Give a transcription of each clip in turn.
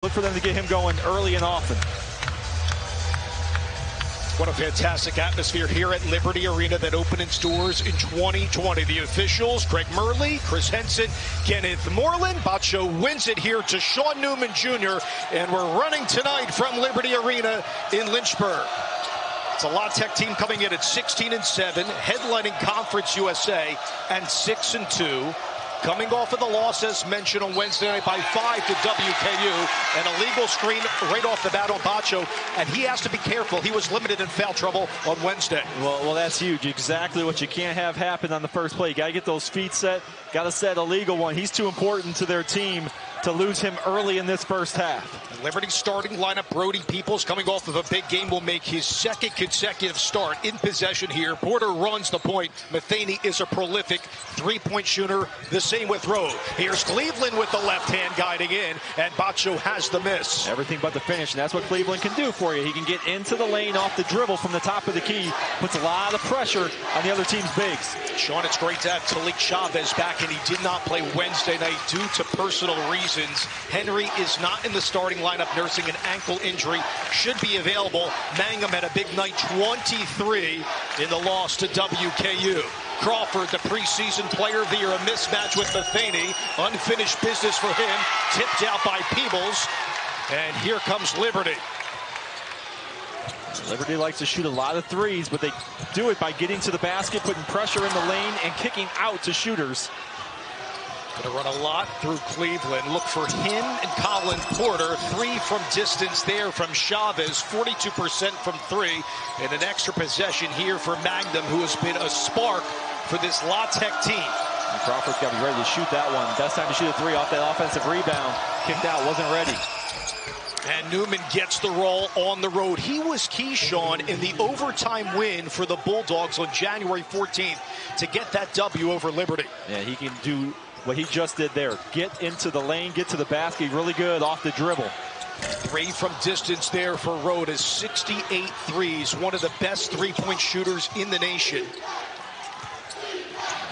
Look for them to get him going early and often. What a fantastic atmosphere here at Liberty Arena that opened its doors in 2020. The officials, Craig Murley, Chris Henson, Kenneth Moreland. Bacho wins it here to Sean Newman Jr. And we're running tonight from Liberty Arena in Lynchburg. It's a La Tech team coming in at 16-7, headlining Conference USA and 6-2. Coming off of the loss, as mentioned, on Wednesday night by 5 to WKU. An illegal screen right off the bat on Bacho, and he has to be careful. He was limited in foul trouble on Wednesday. Well, that's huge. Exactly what you can't have happen on the first play. You got to get those feet set. Got to set a legal one. He's too important to their team to lose him early in this first half. Liberty's starting lineup, Brody Peoples, coming off of a big game, will make his second consecutive start in possession here. Porter runs the point. Metheny is a prolific three-point shooter. The same with Rode. Here's Cleveland with the left hand guiding in, and Bacho has the miss. Everything but the finish, and that's what Cleveland can do for you. He can get into the lane off the dribble from the top of the key, puts a lot of pressure on the other team's bigs. Sean, it's great to have Talik Chavez back, and he did not play Wednesday night due to personal reasons. Henry is not in the starting lineup, nursing an ankle injury. Should be available. Mangum had a big night, 23 in the loss to WKU. Crawford, the preseason player of the year, a mismatch with Metheny. Unfinished business for him. Tipped out by Peebles. And here comes Liberty. Liberty likes to shoot a lot of threes, but they do it by getting to the basket, putting pressure in the lane, and kicking out to shooters. Going to run a lot through Cleveland. Look for him and Colin Porter. 3 from distance there from Chavez. 42% from 3. And an extra possession here for Magnum, who has been a spark for this La Tech team. And Crawford's got to be ready to shoot that one. Best time to shoot a 3 off that offensive rebound. Kicked out, wasn't ready. And Newman gets the roll on the road. He was key, Sean, in the overtime win for the Bulldogs on January 14th to get that W over Liberty. Yeah, he can do what he just did there. Get into the lane, get to the basket, really good off the dribble. 3 from distance there for Rode, is 68 threes. One of the best three-point shooters in the nation.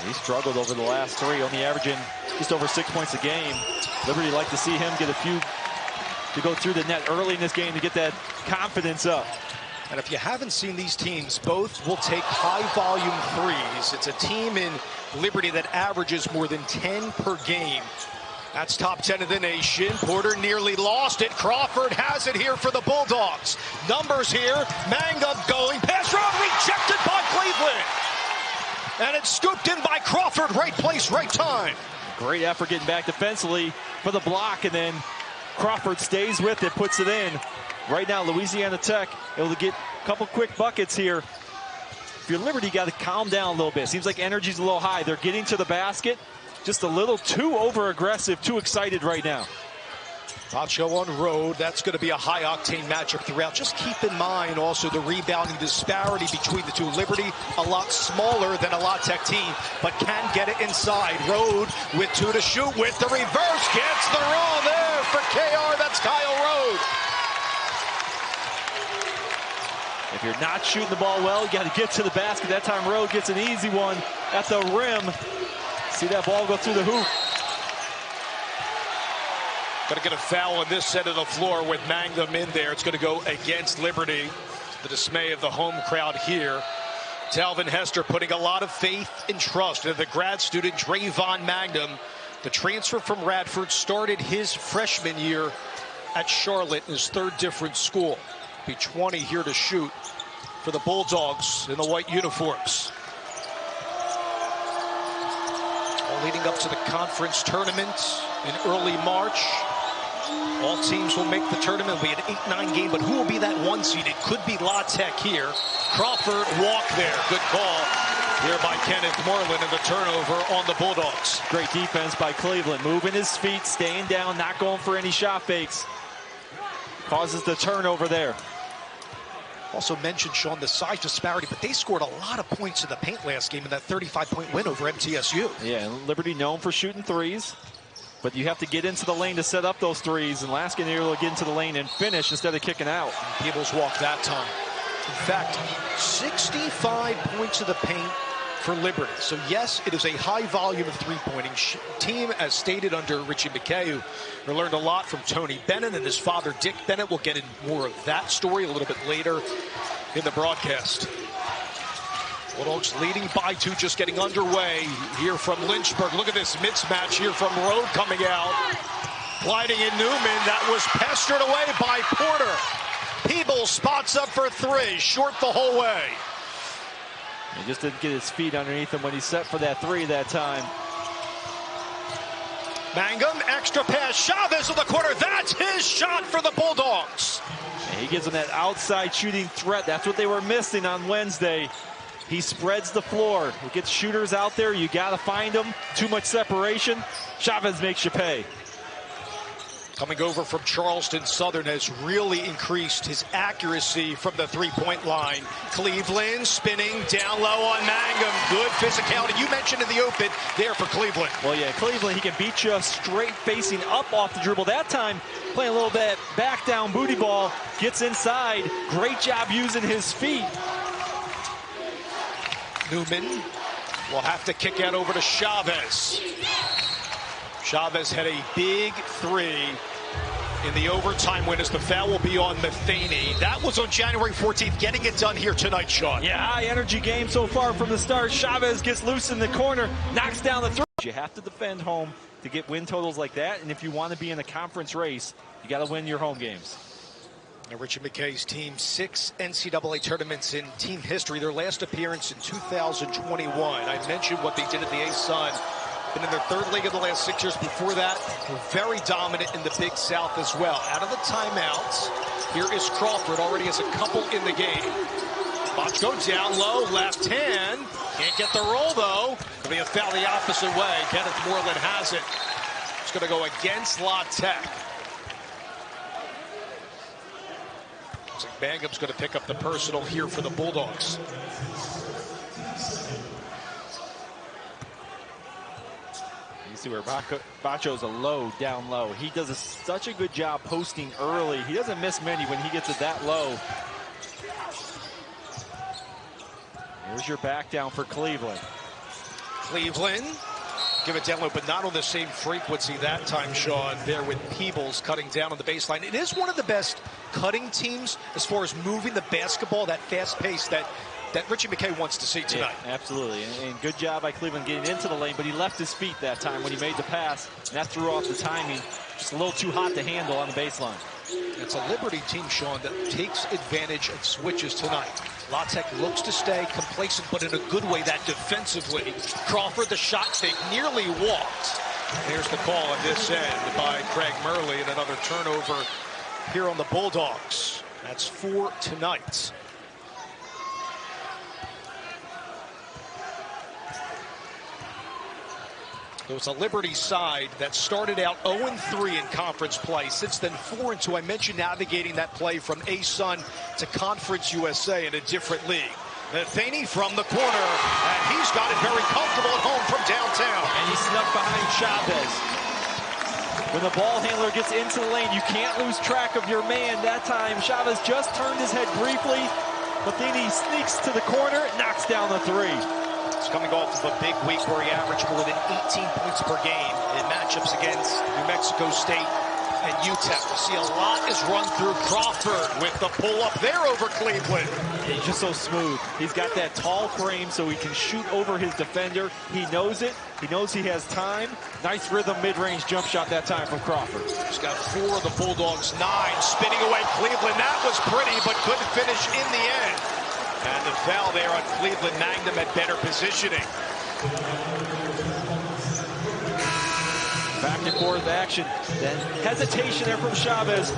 He struggled over the last 3, only averaging just over 6 points a game. Liberty like to see him get a few to go through the net early in this game to get that confidence up. And if you haven't seen these teams, both will take high-volume threes. It's a team in Liberty that averages more than 10 per game. That's top 10 of the nation. Porter nearly lost it. Crawford has it here for the Bulldogs. Numbers here. Mangum going. Pass route rejected by Cleveland. And it's scooped in by Crawford. Right place, right time. Great effort getting back defensively for the block, and then Crawford stays with it, puts it in. Right now, Louisiana Tech able to get a couple quick buckets here. If you're Liberty, you got to calm down a little bit. Seems like energy's a little high. They're getting to the basket, just a little too over-aggressive, too excited right now. Bacho on road. That's going to be a high-octane matchup throughout. Just keep in mind also the rebounding disparity between the two. Liberty a lot smaller than a La Tech team, but can get it inside. Road with 2 to shoot with the reverse. Gets the roll there for KR. That's Kyle Road. If you're not shooting the ball well, you got to get to the basket. That time Road gets an easy one at the rim. See that ball go through the hoop. Going to get a foul on this end of the floor with Mangum in there. It's going to go against Liberty. The dismay of the home crowd here. Talvin Hester putting a lot of faith and trust in the grad student Drayvon Magnum. The transfer from Radford started his freshman year at Charlotte, his 3rd different school. Be 20 here to shoot for the Bulldogs in the white uniforms. All leading up to the conference tournament in early March. All teams will make the tournament. It'll be an 8-9 game, but who will be that 1 seed? It could be La Tech here. Crawford walk there. Good call here by Kenneth Moreland, and the turnover on the Bulldogs. Great defense by Cleveland. Moving his feet, staying down, not going for any shot fakes. Causes the turnover there. Also mentioned, Sean, the size disparity, but they scored a lot of points in the paint last game in that 35-point win over MTSU. Yeah, and Liberty known for shooting threes, but you have to get into the lane to set up those threes, and Laskin able to get into the lane and finish instead of kicking out. Peebles walked that time. In fact, 65 points of the paint for Liberty. So yes, it is a high volume of three-pointing team, as stated under Richie McKay, who learned a lot from Tony Bennett and his father Dick Bennett. We'll get in more of that story a little bit later in the broadcast. Bulldogs leading by 2, just getting underway here from Lynchburg. Look at this mismatch here from Road coming out. Gliding in Newman, that was pestered away by Porter. Peebles spots up for 3, short the whole way. He just didn't get his feet underneath him when he set for that 3 that time. Mangum, extra pass, Chavez in the corner. That's his shot for the Bulldogs. And he gives them that outside shooting threat. That's what they were missing on Wednesday. He spreads the floor. He gets shooters out there. You got to find them. Too much separation. Chavez makes you pay. Coming over from Charleston Southern has really increased his accuracy from the three-point line. Cleveland spinning down low on Mangum. Good physicality. You mentioned in the open there for Cleveland. Well, yeah, Cleveland, he can beat you straight facing up off the dribble. That time, playing a little bit back down booty ball. Gets inside. Great job using his feet. Newman will have to kick out over to Chavez. Chavez had a big 3 in the overtime win, as the foul will be on Metheny. That was on January 14th, getting it done here tonight, Sean. Yeah, high energy game so far from the start. Chavez gets loose in the corner, knocks down the 3. You have to defend home to get win totals like that, and if you want to be in a conference race, you got to win your home games. Now, Richard McKay's team, 6 NCAA tournaments in team history. Their last appearance in 2021. I mentioned what they did at the A-Sun. Been in their 3rd league of the last 6 years. Before that, were very dominant in the Big South as well. Out of the timeouts, here is Crawford, already has a couple in the game. Bochco down low, left hand. Can't get the roll, though. It'll be a foul the opposite way. Kenneth Moreland has it. It's going to go against La Tech. Looks like Mangum's going to pick up the personal here for the Bulldogs. You see where Bacho's a low, down low. He does such a good job posting early. He doesn't miss many when he gets it that low. Here's your back down for Cleveland. Cleveland, give it down low, but not on the same frequency that time, Sean, there with Peebles cutting down on the baseline. It is one of the best cutting teams as far as moving the basketball, that fast pace that Richie McKay wants to see tonight. Yeah, absolutely, and good job by Cleveland getting into the lane, but he left his feet that time when he made the pass, and that threw off the timing. Just a little too hot to handle on the baseline. It's a Liberty team, Sean, that takes advantage of switches tonight. La Tech looks to stay complacent, but in a good way, that defensively. Crawford, the shot fake, nearly walked. There's the call on this end by Craig Murley, and another turnover here on the Bulldogs. That's 4 tonight. It was a Liberty side that started out 0-3 in conference play. Since then, 4-2. I mentioned navigating that play from A-Sun to Conference USA in a different league. Metheny from the corner, and he's got it very comfortable at home from downtown. And he snuck behind Chavez. When the ball handler gets into the lane, you can't lose track of your man. That time, Chavez just turned his head briefly. Metheny sneaks to the corner, knocks down the 3. He's coming off of a big week where he averaged more than 18 points per game in matchups against New Mexico State and UTEP. You see a lot is run through Crawford with the pull-up there over Cleveland. He's just so smooth. He's got that tall frame so he can shoot over his defender. He knows it. He knows he has time. Nice rhythm mid-range jump shot that time from Crawford. He's got 4 of the Bulldogs, 9. Spinning away Cleveland. That was pretty, but couldn't finish in the end. And the foul there on Cleveland. Mangum had better positioning. Back and forth action. Then hesitation there from Chavez.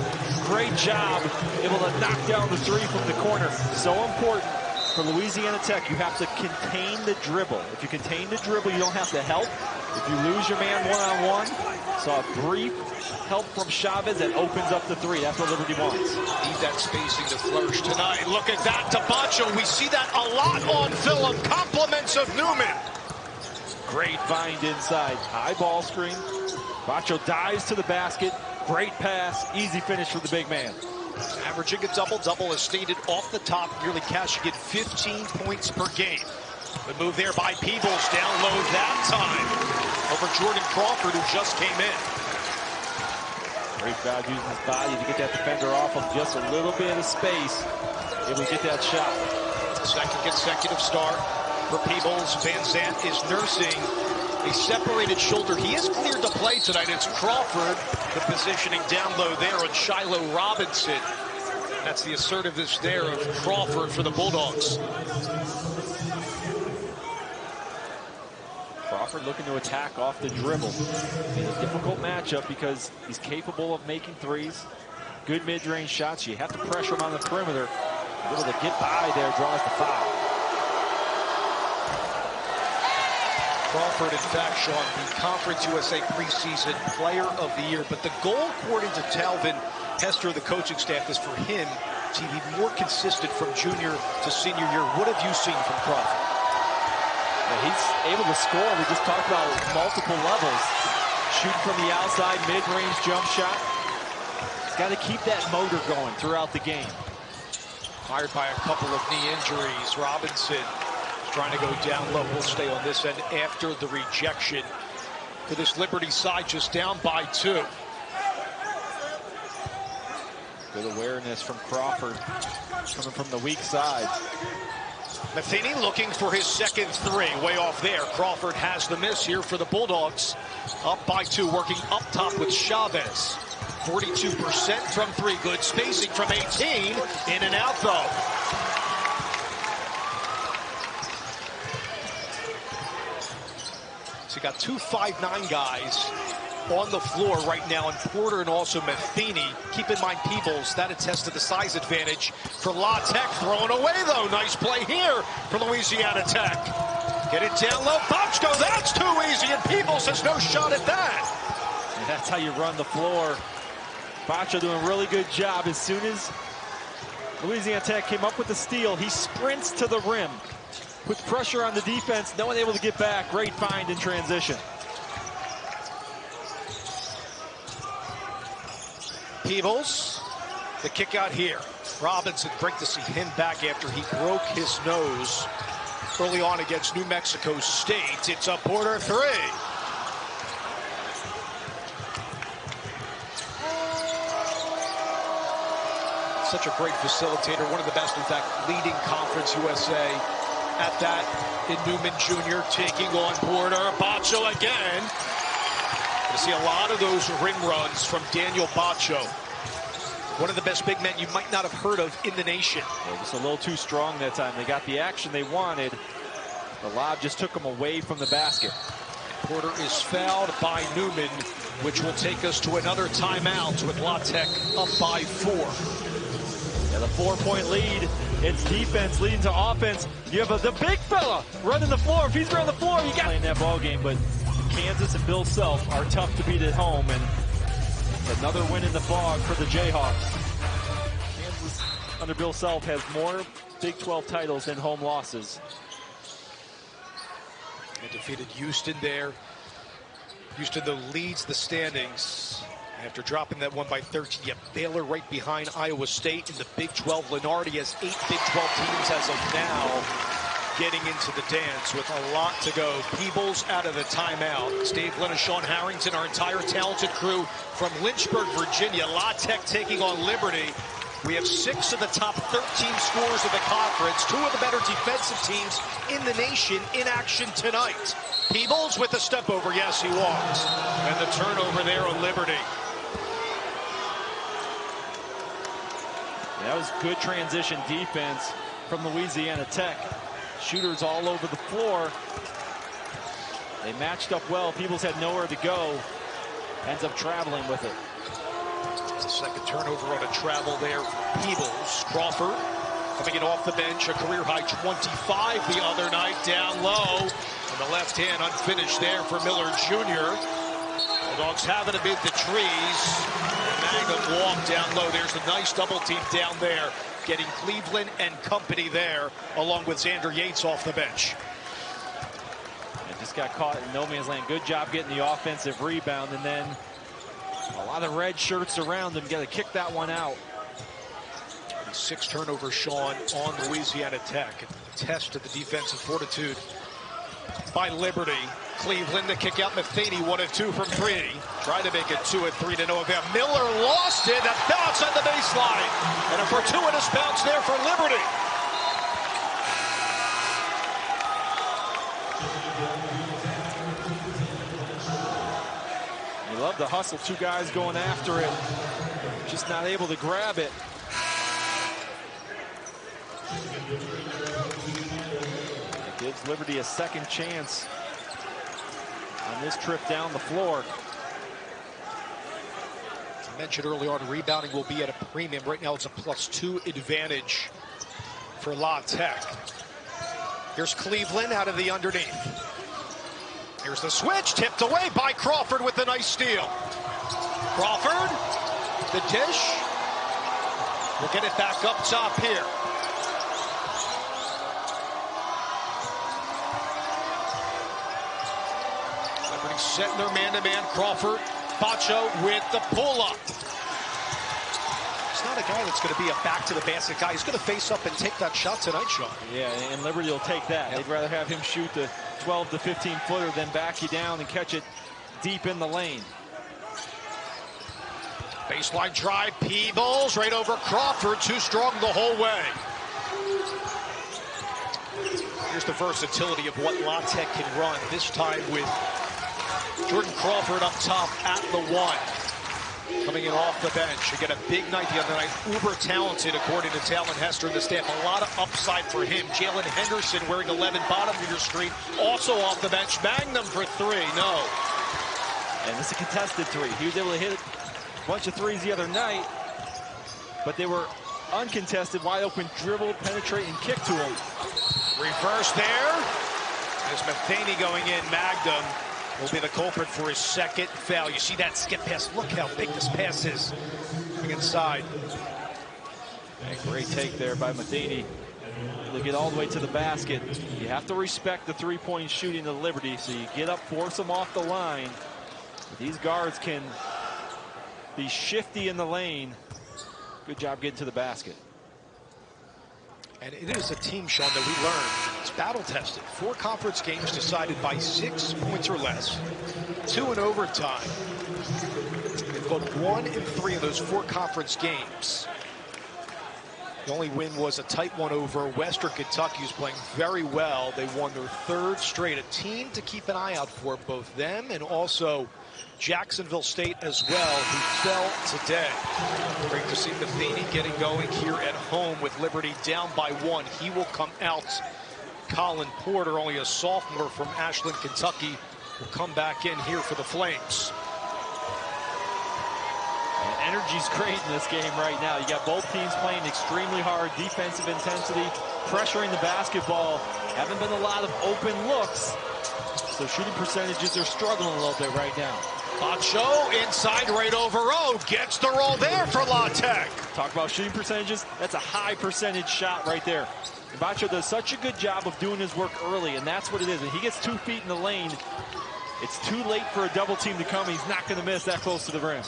Great job. Able to knock down the 3 from the corner. So important for Louisiana Tech. You have to contain the dribble. If you contain the dribble, you don't have to help. If you lose your man one-on-one, so a brief help from Chavez that opens up the 3. That's what Liberty wants. Need that spacing to flourish tonight. Look at that to Bacho. We see that a lot on film. Compliments of Newman. Great find inside. High ball screen. Bacho dives to the basket. Great pass. Easy finish for the big man. Averaging a double-double as stated off the top. Nearly cashing in 15 points per game. The move there by Peebles, down low that time over Jordan Crawford, who just came in. Great job using his body to get that defender off of just a little bit of space. Able to get that shot. Second consecutive start for Peebles. Van Zandt is nursing a separated shoulder. He is cleared to play tonight. It's Crawford, the positioning down low there on Shiloh Robinson. That's the assertiveness there of Crawford for the Bulldogs. Crawford looking to attack off the dribble. In a difficult matchup because he's capable of making threes. Good mid-range shots. You have to pressure him on the perimeter. Able to get by there, draws the foul. Crawford, in fact, Sean, the Conference USA preseason player of the year. But the goal, according to Talvin Hester, the coaching staff, is for him to be more consistent from junior to senior year. What have you seen from Crawford? He's able to score. We just talked about multiple levels. Shoot from the outside, mid-range jump shot. He's got to keep that motor going throughout the game. Fired by a couple of knee injuries. Robinson is trying to go down low. We'll stay on this end after the rejection. For this Liberty side, just down by 2. Good awareness from Crawford, coming from the weak side. Metheny looking for his second three. Way off there. Crawford has the miss here for the Bulldogs. Up by 2, working up top with Chavez. 42% from 3. Good spacing from 18. In and out, though. So you got 2 5'9" guys on the floor right now, and Porter and also Metheny. Keep in mind, Peebles, that attests to the size advantage for La Tech. Thrown away, though. Nice play here for Louisiana Tech. Get it down low. Bochco, that's too easy, and Peebles has no shot at that. And that's how you run the floor. Bochco doing a really good job. As soon as Louisiana Tech came up with the steal, he sprints to the rim. Puts pressure on the defense. No one able to get back. Great find in transition. Peebles, the kick out here. Robinson, great to see him back after he broke his nose early on against New Mexico State. It's a Porter 3. Such a great facilitator, one of the best, in fact, leading Conference USA at that in Newman Jr. taking on Porter. Bochco again. You see a lot of those rim runs from Daniel Bochco. One of the best big men you might not have heard of in the nation. Yeah, just a little too strong that time. They got the action they wanted. The lob just took them away from the basket. Porter is fouled by Newman, which will take us to another timeout with La Tech up by 4. Yeah, the 4-point lead. It's defense leading to offense. You have the big fella running the floor. If he's running the floor, you got playing that ball game. But Kansas and Bill Self are tough to beat at home, and another win in the fog for the Jayhawks. Kansas under Bill Self has more Big 12 titles than home losses. They defeated Houston there. Houston, though, leads the standings after dropping that one by 13. You have Baylor right behind Iowa State in the Big 12. Lenardi has 8 Big 12 teams as of now getting into the dance with a lot to go. Peebles out of the timeout. It's Dave Lynn, Sean Harrington, our entire talented crew from Lynchburg, Virginia. La Tech taking on Liberty. We have 6 of the top 13 scorers of the conference, 2 of the better defensive teams in the nation in action tonight. Peebles with the step over. Yes, he walks. And the turnover there on Liberty. That was good transition defense from Louisiana Tech. Shooters all over the floor. They matched up well. Peebles had nowhere to go. Ends up traveling with it. It's the second turnover on a travel there for Peebles. Crawford coming in off the bench, a career-high 25 the other night, down low. And the left hand unfinished there for Miller Jr. The Dogs having to beat the trees. Mangum walk down low. There's a nice double team down there, getting Cleveland and company there, along with Xander Yates off the bench. And just got caught in no man's land. Good job getting the offensive rebound, and then a lot of red shirts around him. Got to kick that one out. 6 turnovers, Sean, on Louisiana Tech. A test of the defensive fortitude by Liberty. Cleveland to kick out Metheny, 1 of 2 from 3. Tried to make it 2 of 3 to no avail. Miller lost it. A bounce on the baseline. And a fortuitous bounce there for Liberty. You love the hustle. 2 guys going after it. Just not able to grab it. It gives Liberty a second chance on this trip down the floor. As I mentioned early on, rebounding will be at a premium. Right now it's a +2 advantage for La Tech. Here's Cleveland out of the underneath. Here's the switch, tipped away by Crawford with a nice steal. Crawford, the dish. We'll get it back up top here. Liberty setting their man-to-man. Crawford, Bacho with the pull-up. He's not a guy that's going to be a back-to-the-basket guy. He's going to face up and take that shot tonight, Sean. Yeah, and Liberty will take that. They'd rather have him shoot the 12 to 15 footer than back you down and catch it deep in the lane. Baseline drive, Peebles right over Crawford, too strong the whole way. Here's the versatility of what La Tech can run, this time with Jordan Crawford up top at the 1. Coming in off the bench. Again, a big night the other night. Uber talented, according to Talon Hester and the staff. A lot of upside for him. Jalen Henderson wearing 11, bottom of your screen. Also off the bench. Magnum for 3. No. And this is a contested 3. He was able to hit a bunch of 3s the other night, but they were uncontested, wide open dribble, penetrate, and kick to him. Reverse there. There's Metheny going in. Magnum will be the culprit for his second foul. You see that skip pass. Look how big this pass is. Inside. A great take there by Metheny. To get all the way to the basket. You have to respect the three-point shooting of Liberty, so you get up, force them off the line. These guards can be shifty in the lane. Good job getting to the basket. And it is a team, Sean, that we learned. It's battle-tested. 4 conference games decided by 6 points or less. 2 in overtime. They've gone 1 in 3 of those 4 conference games. The only win was a tight one over Western Kentucky, who's playing very well. They won their 3rd straight. A team to keep an eye out for, both them and also Jacksonville State as well, who fell today. Great to see Metheny getting going here at home with Liberty down by 1. He will come out. Colin Porter, only a sophomore from Ashland, Kentucky, will come back in here for the Flames. And energy's great in this game right now. You got both teams playing extremely hard, defensive intensity, pressuring the basketball. Haven't been a lot of open looks, so shooting percentages are struggling a little bit right now. Bacho inside right over O. Gets the roll there for La Tech. Talk about shooting percentages. That's a high percentage shot right there. And Bacho does such a good job of doing his work early, and that's what it is. And he gets 2 feet in the lane. It's too late for a double team to come. He's not going to miss that close to the rim.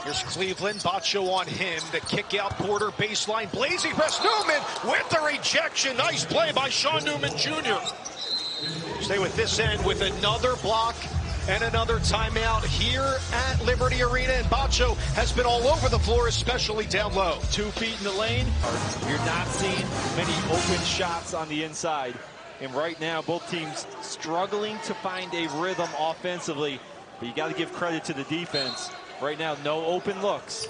Here's Cleveland. Bacho on him. The kick out. Porter baseline. Blazing press. Newman with the rejection. Nice play by Sean Newman Jr. Stay with this end with another block and another timeout here at Liberty Arena. And Bacho has been all over the floor, especially down low. 2 feet in the lane. You're not seeing many open shots on the inside. And right now, both teams struggling to find a rhythm offensively. But you got to give credit to the defense. Right now, no open looks.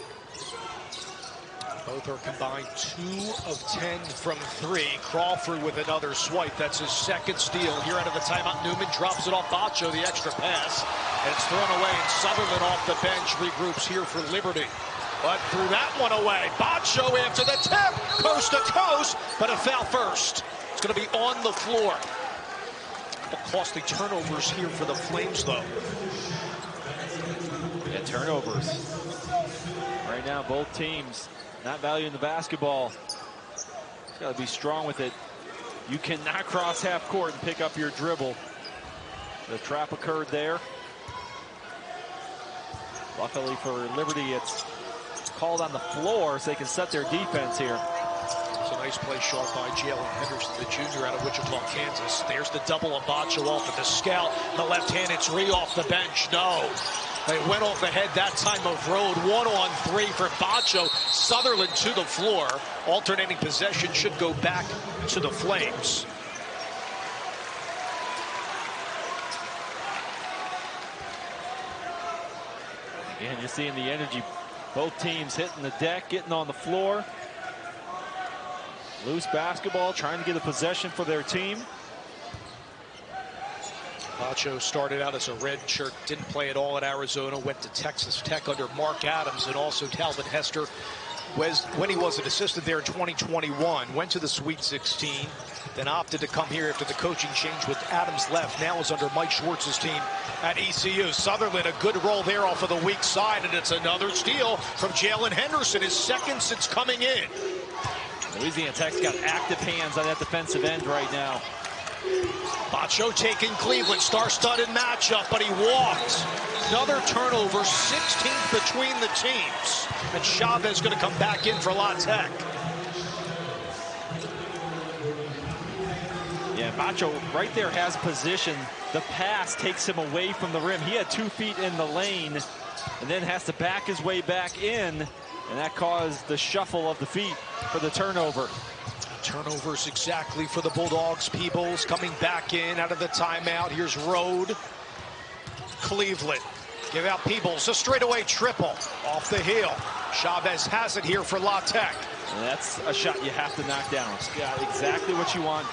Both are combined 2 of 10 from 3. Crawford with another swipe. That's his 2nd steal. Here out of the timeout, Newman drops it off Bacho, the extra pass. And it's thrown away, and Sutherland off the bench regroups here for Liberty. But threw that one away. Bacho after the tip, coast to coast, but a foul first. It's going to be on the floor. The costly turnovers here for the Flames, though. Yeah, turnovers. Right now, both teams not valuing the basketball. Got to be strong with it. You cannot cross half court and pick up your dribble. The trap occurred there. Luckily for Liberty, it's called on the floor so they can set their defense here. So Nice play shot by Jalen Henderson, the junior out of Wichita, Kansas. There's the double of Bacho off at the scout. The left hand, it's Ree off the bench. No. They went off the head that time of Road. 1-on-3 for Bacho. Sutherland to the floor. Alternating possession should go back to the Flames. Again, you're seeing the energy. Both teams hitting the deck, getting on the floor. Loose basketball, trying to get a possession for their team. Bacho started out as a red shirt, didn't play at all at Arizona, went to Texas Tech under Mark Adams, and also Talvin Hester when he was an assistant there in 2021, went to the Sweet 16, then opted to come here after the coaching change with Adams left. Now is under Mike Schwartz's team at ECU. Sutherland, a good roll there off of the weak side, and it's another steal from Jalen Henderson, his second since coming in. Louisiana Tech's got active hands on that defensive end right now. Bacho taking Cleveland, star-studded matchup, but he walked. Another turnover, 16th between the teams. And Chavez going to come back in for La Tech. Yeah, Bacho right there has position. The pass takes him away from the rim. He had 2 feet in the lane and then has to back his way back in. And that caused the shuffle of the feet for the turnover. Turnovers exactly for the Bulldogs. Peebles coming back in out of the timeout. Here's Road. Cleveland. Give out Peebles. A straightaway triple off the heel. Chavez has it here for La Tech. And that's a shot you have to knock down. It's got exactly what you want.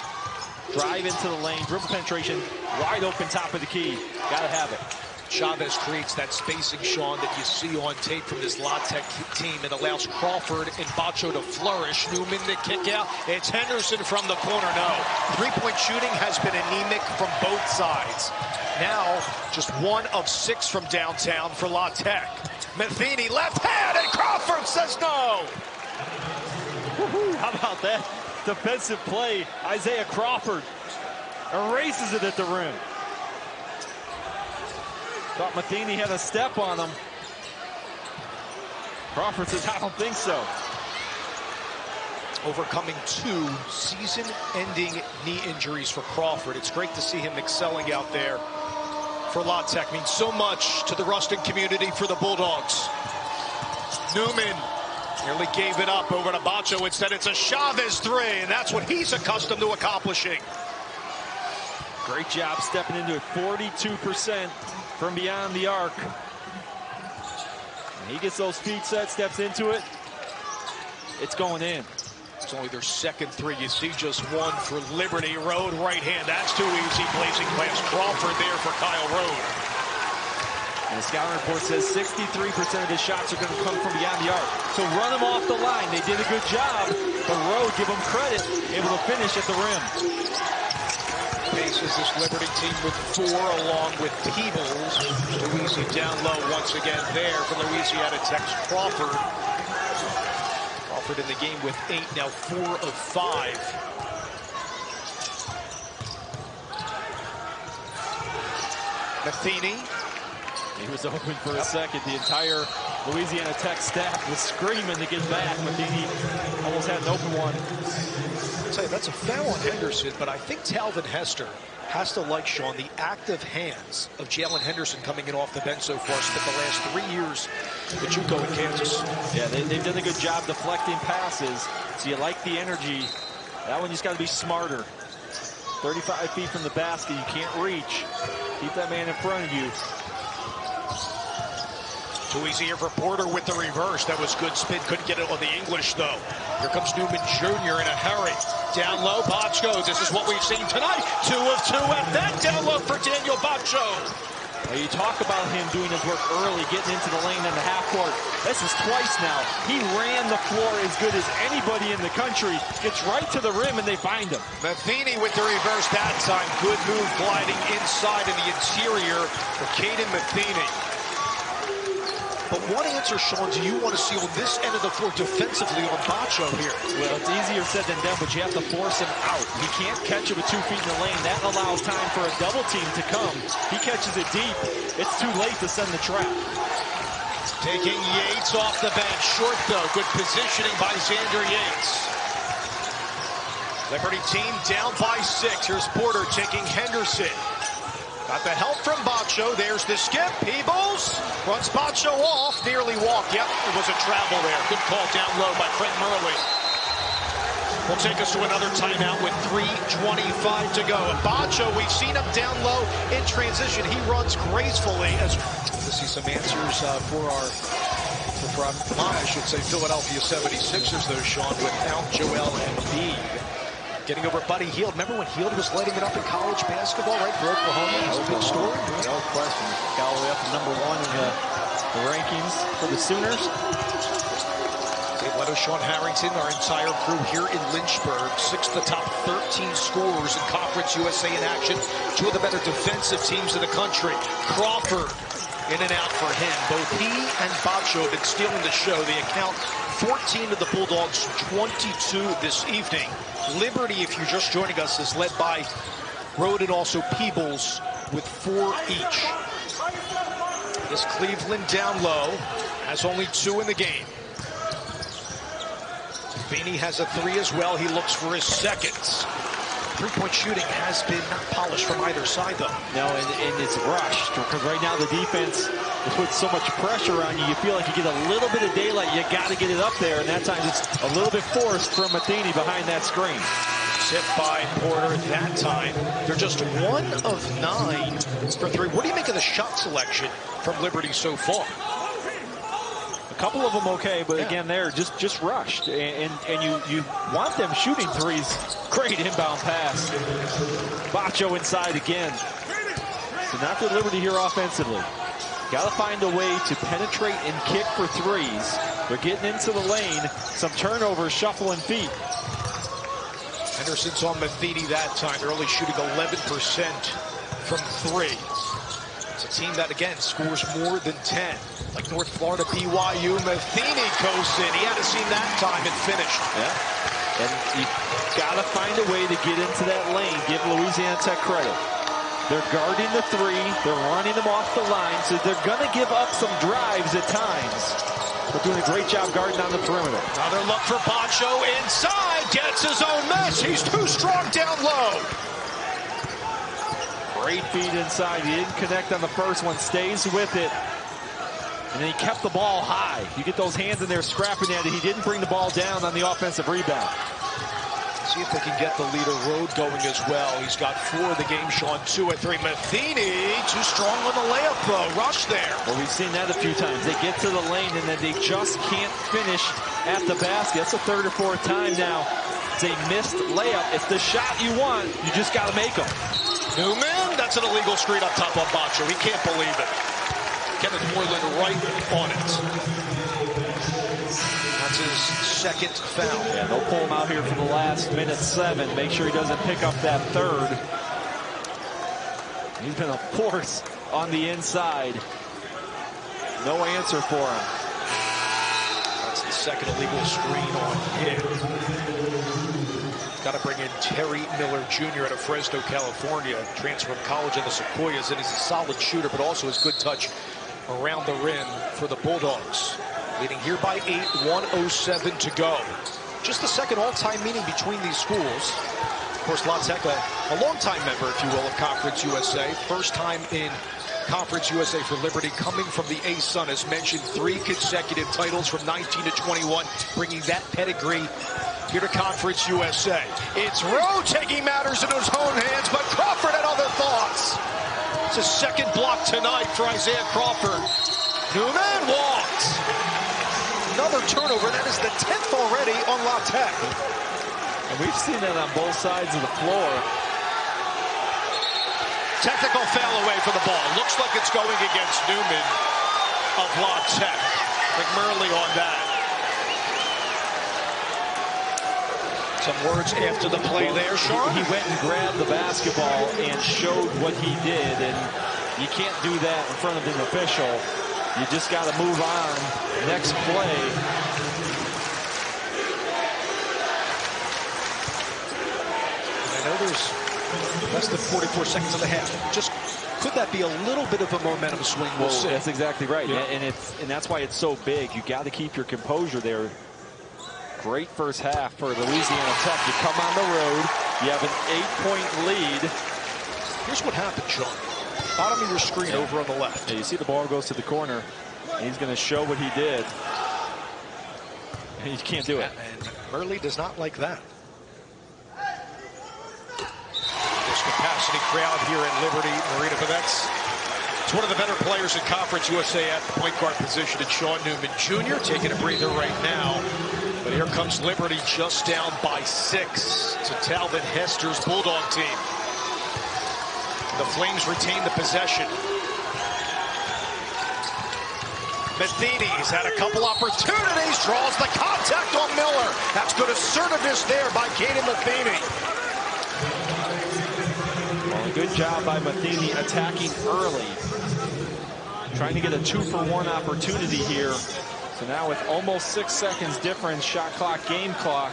Drive into the lane, dribble penetration, wide open top of the key. Gotta have it. Chavez creates that spacing, Sean, that you see on tape from this La Tech team, and allows Crawford and Bacho to flourish. Newman the kick out. It's Henderson from the corner. No. Three-point shooting has been anemic from both sides. Now, just 1 of 6 from downtown for La Tech. Metheny left hand, and Crawford says no. How about that defensive play? Isaiah Crawford erases it at the rim. Thought Metheny had a step on him. Crawford says, I don't think so. Overcoming 2 season-ending knee injuries for Crawford. It's great to see him excelling out there for La Tech. Means so much to the Ruston community for the Bulldogs. Newman nearly gave it up over to Bacho. Instead, it's a Chavez 3, and that's what he's accustomed to accomplishing. Great job stepping into it. 42% from beyond the arc. And he gets those feet set, steps into it. It's going in. It's only their second 3. You see just 1 for Liberty. Road right hand. That's too easy. Blazing glass. Crawford there for Kyle Road. And the scouting report says 63% of his shots are going to come from beyond the arc. So run them off the line. They did a good job. But Road, give them credit, able to finish at the rim. Faces this Liberty team with 4 along with Peebles. Louisiana down low once again there for Louisiana Tech's Crawford. Crawford in the game with 8, now 4 of 5. Metheny. He was open for a second. The entire Louisiana Tech staff was screaming to get back. Metheny almost had an open one. I'll tell you, that's a foul on Henderson, but I think Talvin Hester has to like, Sean, the active hands of Jalen Henderson coming in off the bench so far. Spent the last 3 years at JUCO in Kansas. Yeah, they've done a good job deflecting passes. So you like the energy. That one just got to be smarter. 35 feet from the basket, you can't reach. Keep that man in front of you. Too easy here for Porter with the reverse. That was good spin. Couldn't get it on the English, though. Here comes Newman Jr. in a hurry. Down low, Bacho. This is what we've seen tonight. 2 of 2 at that. Down low for Daniel Bacho. Well, you talk about him doing his work early, getting into the lane in the half court. This is twice now. He ran the floor as good as anybody in the country. Gets right to the rim, and they find him. Metheny with the reverse that time. Good move gliding inside in the interior for Kaden Metheny. But what answer, Sean, do you want to see on this end of the floor defensively on Bacho here? Well, it's easier said than done, but you have to force him out. He can't catch it with 2 feet in the lane. That allows time for a double team to come. He catches it deep. It's too late to send the trap. Taking Yates off the bench. Short, though. Good positioning by Xander Yates. Liberty team down by 6. Here's Porter taking Henderson. Got the help from Bacho. There's the skip. Peebles runs Bacho off. Nearly walked. Yep, it was a travel there. Good call down low by Craig Murley. Will take us to another timeout with 3:25 to go. And Bacho, we've seen him down low in transition. He runs gracefully. As to see some answers for my, I should say, Philadelphia 76ers, though, Sean, without Joel Embiid. Getting over Buddy Hield. Remember when Hield was lighting it up in college basketball, right, for Oklahoma? That was a big story. No question. Got all the way up to #1 in the rankings for the Sooners. Dave Leto, Sean Harrington, our entire crew here in Lynchburg. 6 of the top 13 scorers in Conference USA in action. 2 of the better defensive teams in the country. Crawford in and out for him. Both he and Bacho have been stealing the show. They account 14 of the Bulldogs, 22 this evening. Liberty, if you're just joining us, is led by Rode and also Peebles with 4 each. This Cleveland down low has only 2 in the game. Metheny has a 3 as well. He looks for his second. Three-point shooting has been not polished from either side, though. No, and it's rushed, because right now the defense puts so much pressure on you. You feel like you get a little bit of daylight. You got to get it up there, and that time it's a little bit forced from Metheny behind that screen. Tip by Porter that time. They're just 1 of 9 for 3. What do you make of the shot selection from Liberty so far? A couple of them okay, but again, they're just rushed, and you want them shooting threes. Great inbound pass. Bacho inside again. So not for Liberty here offensively. Got to find a way to penetrate and kick for threes. They're getting into the lane. Some turnovers, shuffling feet. Henderson's on Metheny that time. They're only shooting 11% from 3. It's a team that, again, scores more than 10. Like North Florida, BYU. Metheny goes in. He had to see that time and finished. Yeah. And you got to find a way to get into that lane. Give Louisiana Tech credit. They're guarding the 3. They're running them off the line. So they're going to give up some drives at times. They're doing a great job guarding on the perimeter. Another look for Bacho inside. Gets his own miss. He's too strong down low. Great feed inside. He didn't connect on the first one. Stays with it. And then he kept the ball high. You get those hands in there scrapping at it. He didn't bring the ball down on the offensive rebound. See if they can get the leader Rode going as well. He's got 4 of the game, Sean. 2 at 3. Metheny, too strong on the layup, though. Rush there. Well, we've seen that a few times. They get to the lane, and then they just can't finish at the basket. That's the 3rd or 4th time now. It's a missed layup. It's the shot you want. You just got to make them. Newman, that's an illegal screen up top on Bacho. He can't believe it. Kenneth Moreland right on it. That's his 2nd foul. Yeah, they'll pull him out here for the last minute 7. Make sure he doesn't pick up that 3rd. He's been a force on the inside. No answer for him. That's the 2nd illegal screen on him. Got to bring in Terry Miller Jr. out of Fresno, California. Transfer from college in the Sequoias, and he's a solid shooter, but also has good touch around the rim for the Bulldogs. Leading here by 8, 1:07 to go. Just the 2nd all-time meeting between these schools. Of course, La Tech, a longtime member, if you will, of Conference USA. First time in Conference USA for Liberty, coming from the A-Sun, as mentioned, 3 consecutive titles from 19 to 21, bringing that pedigree here to Conference USA. It's Rowe taking matters in his own hands, but Crawford had other thoughts. It's his 2nd block tonight for Isaiah Crawford. Newman walks. Another turnover. That is the 10th already on La Tech. And we've seen that on both sides of the floor. Technical foul away for the ball. Looks like it's going against Newman of La Tech. McMurley on that. Some words after the play there, Sean. He went and grabbed the basketball and showed what he did, and you can't do that in front of an official. You just got to move on. Next play. I know there's less than 44 seconds of the half. Just could that be a little bit of a momentum swing? We'll see. That's exactly right. Yeah. And that's why it's so big. You got to keep your composure there. Great first half for Louisiana Tech. You come on the road, you have an 8-point lead. Here's what happened, Sean. Bottom of your screen over on the left. Yeah, you see the ball goes to the corner, and he's going to show what he did. And he can't do it. And Murley does not like that. This capacity crowd here at Liberty Arena, but it's one of the better players in Conference USA at the point guard position, and Sean Newman Jr. taking a breather right now. But here comes Liberty just down by 6 to Talvin Hester's Bulldog team. The Flames retain the possession. Metheny's had a couple opportunities, draws the contact on Miller. That's good assertiveness there by Kaden Metheny. Well, a good job by Metheny attacking early. Trying to get a 2-for-1 opportunity here. So now with almost 6 seconds difference, shot clock, game clock,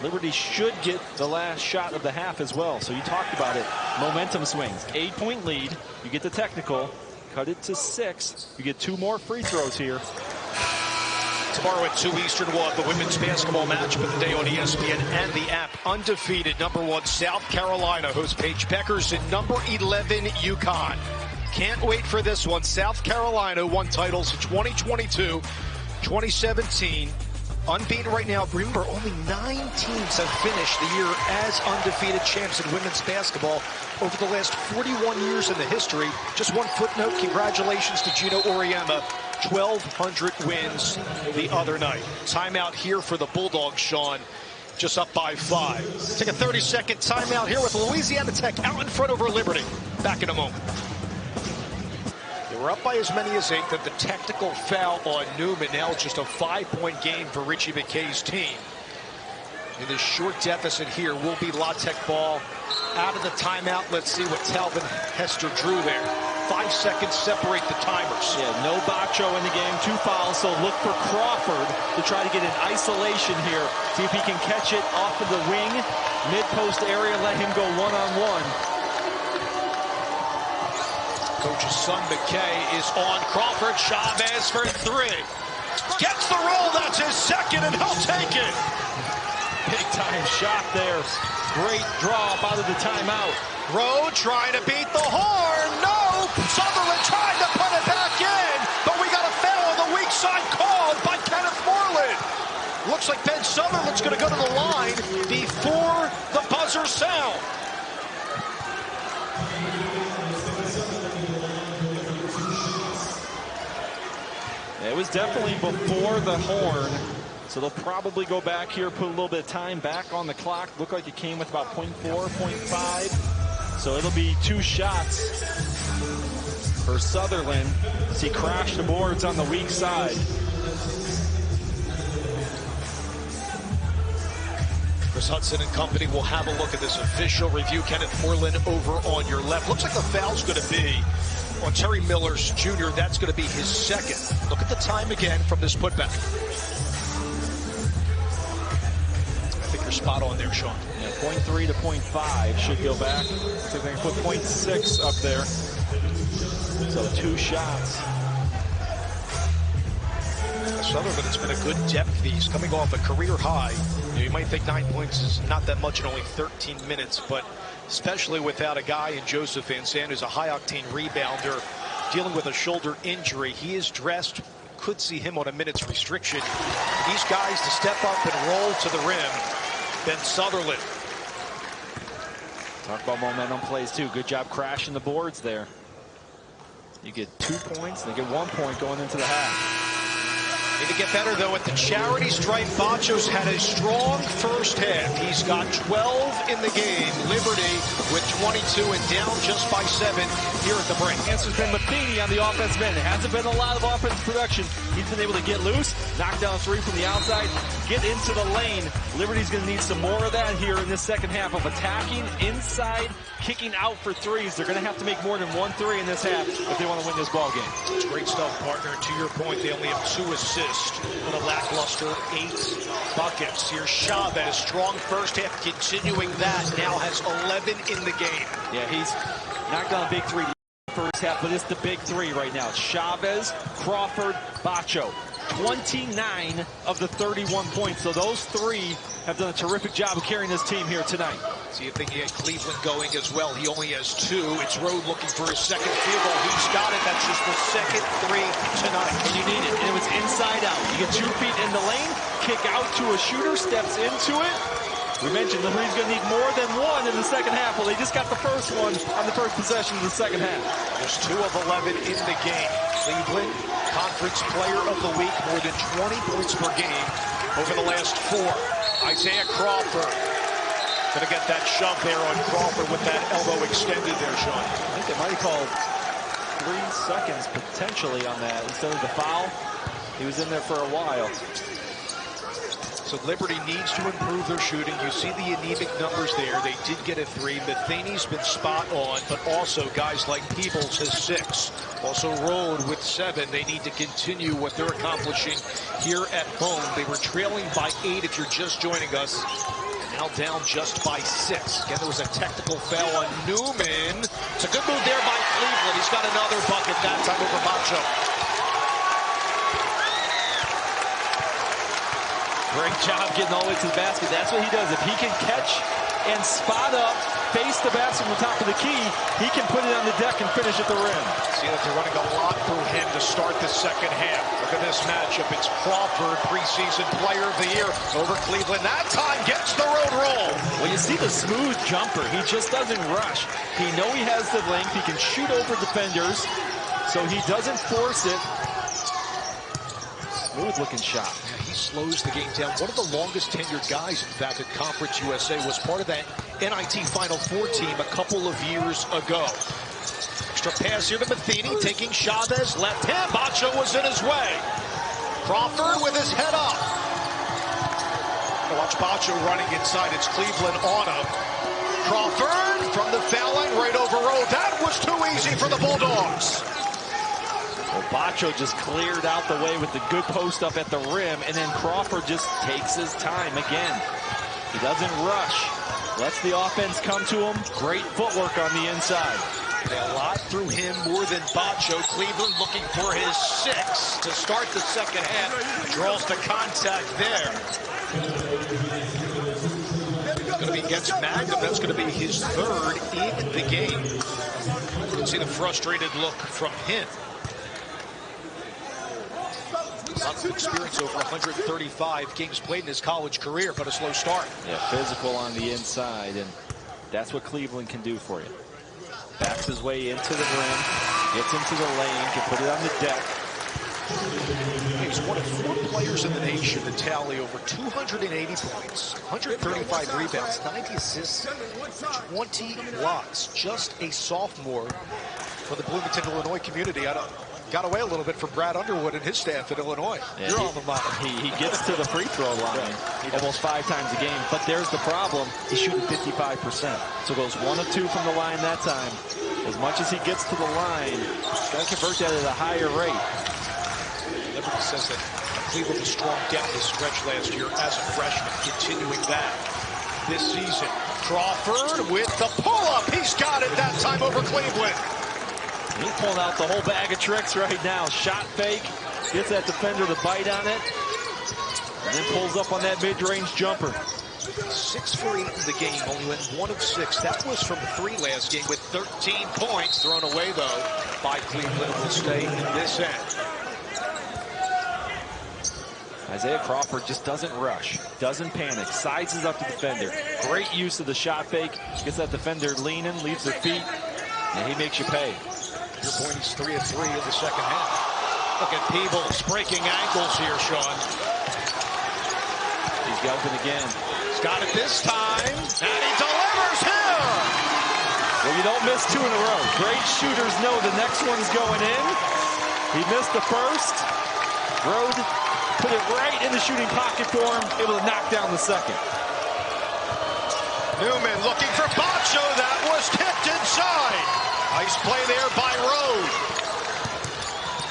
Liberty should get the last shot of the half as well. So you talked about it. Momentum swings. 8-point lead. You get the technical. Cut it to 6. You get 2 more free throws here. Tomorrow at 2 Eastern, we'll have the women's basketball matchup of the day on ESPN and the app. Undefeated #1 South Carolina hosts Paige Beckers and #11 UConn. Can't wait for this one. South Carolina won titles in 2022, 2017. Unbeaten right now. Remember, only 9 teams have finished the year as undefeated champs in women's basketball over the last 41 years in the history. Just one footnote, congratulations to Gino Auriemma. 1,200 wins the other night. Timeout here for the Bulldogs, Sean. Just up by 5. Take a 30-second timeout here with Louisiana Tech out in front over Liberty. Back in a moment. We're up by as many as 8. That the technical foul on Newman. Now it's just a 5-point game for Richie McKay's team. In this short deficit here will be La Tech ball out of the timeout. Let's see what Talvin Hester drew there. 5 seconds separate the timers. Yeah, no Bacho in the game. 2 fouls, so look for Crawford to try to get an isolation here. See if he can catch it off of the wing, mid-post area, let him go one-on-one. Coach's son, McKay, is on Crawford. Chavez for 3. Gets the roll. That's his second, and he'll take it. Big-time shot there. Great draw out of the timeout. Rowe trying to beat the horn. No! Sutherland trying to put it back in, but we got a foul on the weak side called by Kenneth Moreland. Looks like Ben Sutherland's going to go to the line before the buzzer sound. It was definitely before the horn, so they'll probably go back here, put a little bit of time back on the clock. Looked like it came with about 0.4, 0.5, so it'll be 2 shots for Sutherland as he crashed the boards on the weak side. Chris Hudson and company will have a look at this official review. Kenneth Moreland over on your left. Looks like the foul's going to be on Terry Millers Jr. That's going to be his second. Look at the time again from this putback. I think you're spot on there, Sean. Yeah, 0.3 to 0.5 should go back. So they can put 0.6 up there. So 2 shots. Sutherland, it's been a good depth. He's coming off a career high. You might think 9 points is not that much in only 13 minutes, but especially without a guy in Joseph Van Zandt who's a high-octane rebounder dealing with a shoulder injury. He is dressed. Could see him on a minutes restriction. These guys to step up and roll to the rim. Ben Sutherland. Talk about momentum plays too. Good job crashing the boards there. You get 2 points, they get 1 point going into the half. Need to get better, though, at the charity stripe. Bacho's had a strong first half. He's got 12 in the game. Liberty with 22 and down just by 7 here at the break. Answer's been Metheny on the offensive end. It hasn't been a lot of offensive production. He's been able to get loose, knock down 3 from the outside, get into the lane. Liberty's going to need some more of that here in this second half of attacking inside, kicking out for 3s. They're going to have to make more than 1 3 in this half if they want to win this ball game. It's great stuff, partner. To your point, they only have 2 assists with a lackluster 8 buckets. Here's Chavez, strong first half, continuing that. Now has 11 in the game. Yeah, he's knocked down a big 3 first half, but it's the big 3 right now. Chavez, Crawford, Bacho. 29 of the 31 points. So those three have done a terrific job of carrying this team here tonight. See if they can get Cleveland going as well. He only has 2. It's Rode looking for his second field goal. He's got it. That's just the second 3 tonight. And you need it. And it was inside out. You get 2 feet in the lane, kick out to a shooter, steps into it. We mentioned Liberty's going to need more than 1 in the second half. Well, they just got the first one on the first possession of the second half. There's 2 of 11 in the game. Cleveland, Conference Player of the Week, more than 20 points per game over the last 4. Isaiah Crawford going to get that shove there on Crawford with that elbow extended there, Sean. I think they might have called 3 seconds potentially on that instead of the foul. He was in there for a while. So Liberty needs to improve their shooting. You see the anemic numbers there. They did get a 3. Metheny's been spot on, but also guys like Peebles has 6. Also Rode with 7. They need to continue what they're accomplishing here at home. They were trailing by 8 if you're just joining us. Now down just by 6. Again, there was a technical foul on Newman. It's a good move there by Cleveland. He's got another bucket, that time over Bacho. Great job getting all the way to the basket. That's what he does. If he can catch and spot up, face the basket from the top of the key, he can put it on the deck and finish at the rim. See that they're running a lot through him to start the second half. Look at this matchup. It's Crawford, preseason player of the year over Cleveland. That time gets the road roll. Well, you see the smooth jumper. He just doesn't rush. He knows he has the length. He can shoot over defenders, so he doesn't force it. Smooth looking shot. He slows the game down. One of the longest tenured guys, in fact, at Conference USA, was part of that NIT Final Four team a couple of years ago. Extra pass here to Metheny, taking Chavez left hand. Bacho was in his way. Crawford with his head up. Watch Bacho running inside. It's Cleveland on him. Crawford from the foul line right over Rode. That was too easy for the Bulldogs. Well, Bacho just cleared out the way with the good post up at the rim, and then Crawford just takes his time again. He doesn't rush. Lets the offense come to him. Great footwork on the inside. A lot through him, more than Bacho. Cleveland looking for his 6 to start the second half. Draws the contact there. It's going to be against Magnum. That's going to be his 3rd in the game. You can see the frustrated look from him. A lot of experience, over 135 games played in his college career, but a slow start. Yeah, physical on the inside, and that's what Cleveland can do for you. Backs his way into the rim, gets into the lane, can put it on the deck. He's one of 4 players in the nation to tally over 280 points, 135 rebounds, 90 assists, 20 blocks. Just a sophomore for the Bloomington, Illinois community. Got away a little bit from Brad Underwood and his staff at Illinois. Yeah, he gets to the free throw line almost 5 times a game, but there's the problem. He's shooting 55%. So goes 1 of 2 from the line that time. As much as he gets to the line, he's got to convert that at a higher rate. Liberty says that Cleveland was strong down the stretch last year as a freshman, continuing that this season. Crawford with the pull-up. He's got it that time over Cleveland. He's pulling out the whole bag of tricks right now. Shot fake, gets that defender to bite on it, and then pulls up on that mid-range jumper. 6 for 8 in the game, only went 1 of 6. That was from 3 last game with 13 points thrown away, though, by Cleveland. Will stay in this end. Isaiah Crawford just doesn't rush, doesn't panic, sizes up the defender. Great use of the shot fake, gets that defender leaning, leaves their feet, and he makes you pay. Your point, he's 3 of 3 in the second half. Look at Peebles breaking ankles here, Sean. He's yelping again. He's got it this time, and he delivers here. Well, you don't miss 2 in a row. Great shooters know the next one's going in. He missed the first. Rode put it right in the shooting pocket for him, able to knock down the second. Newman looking for Bacho. That was tipped inside. Nice play there by Rode.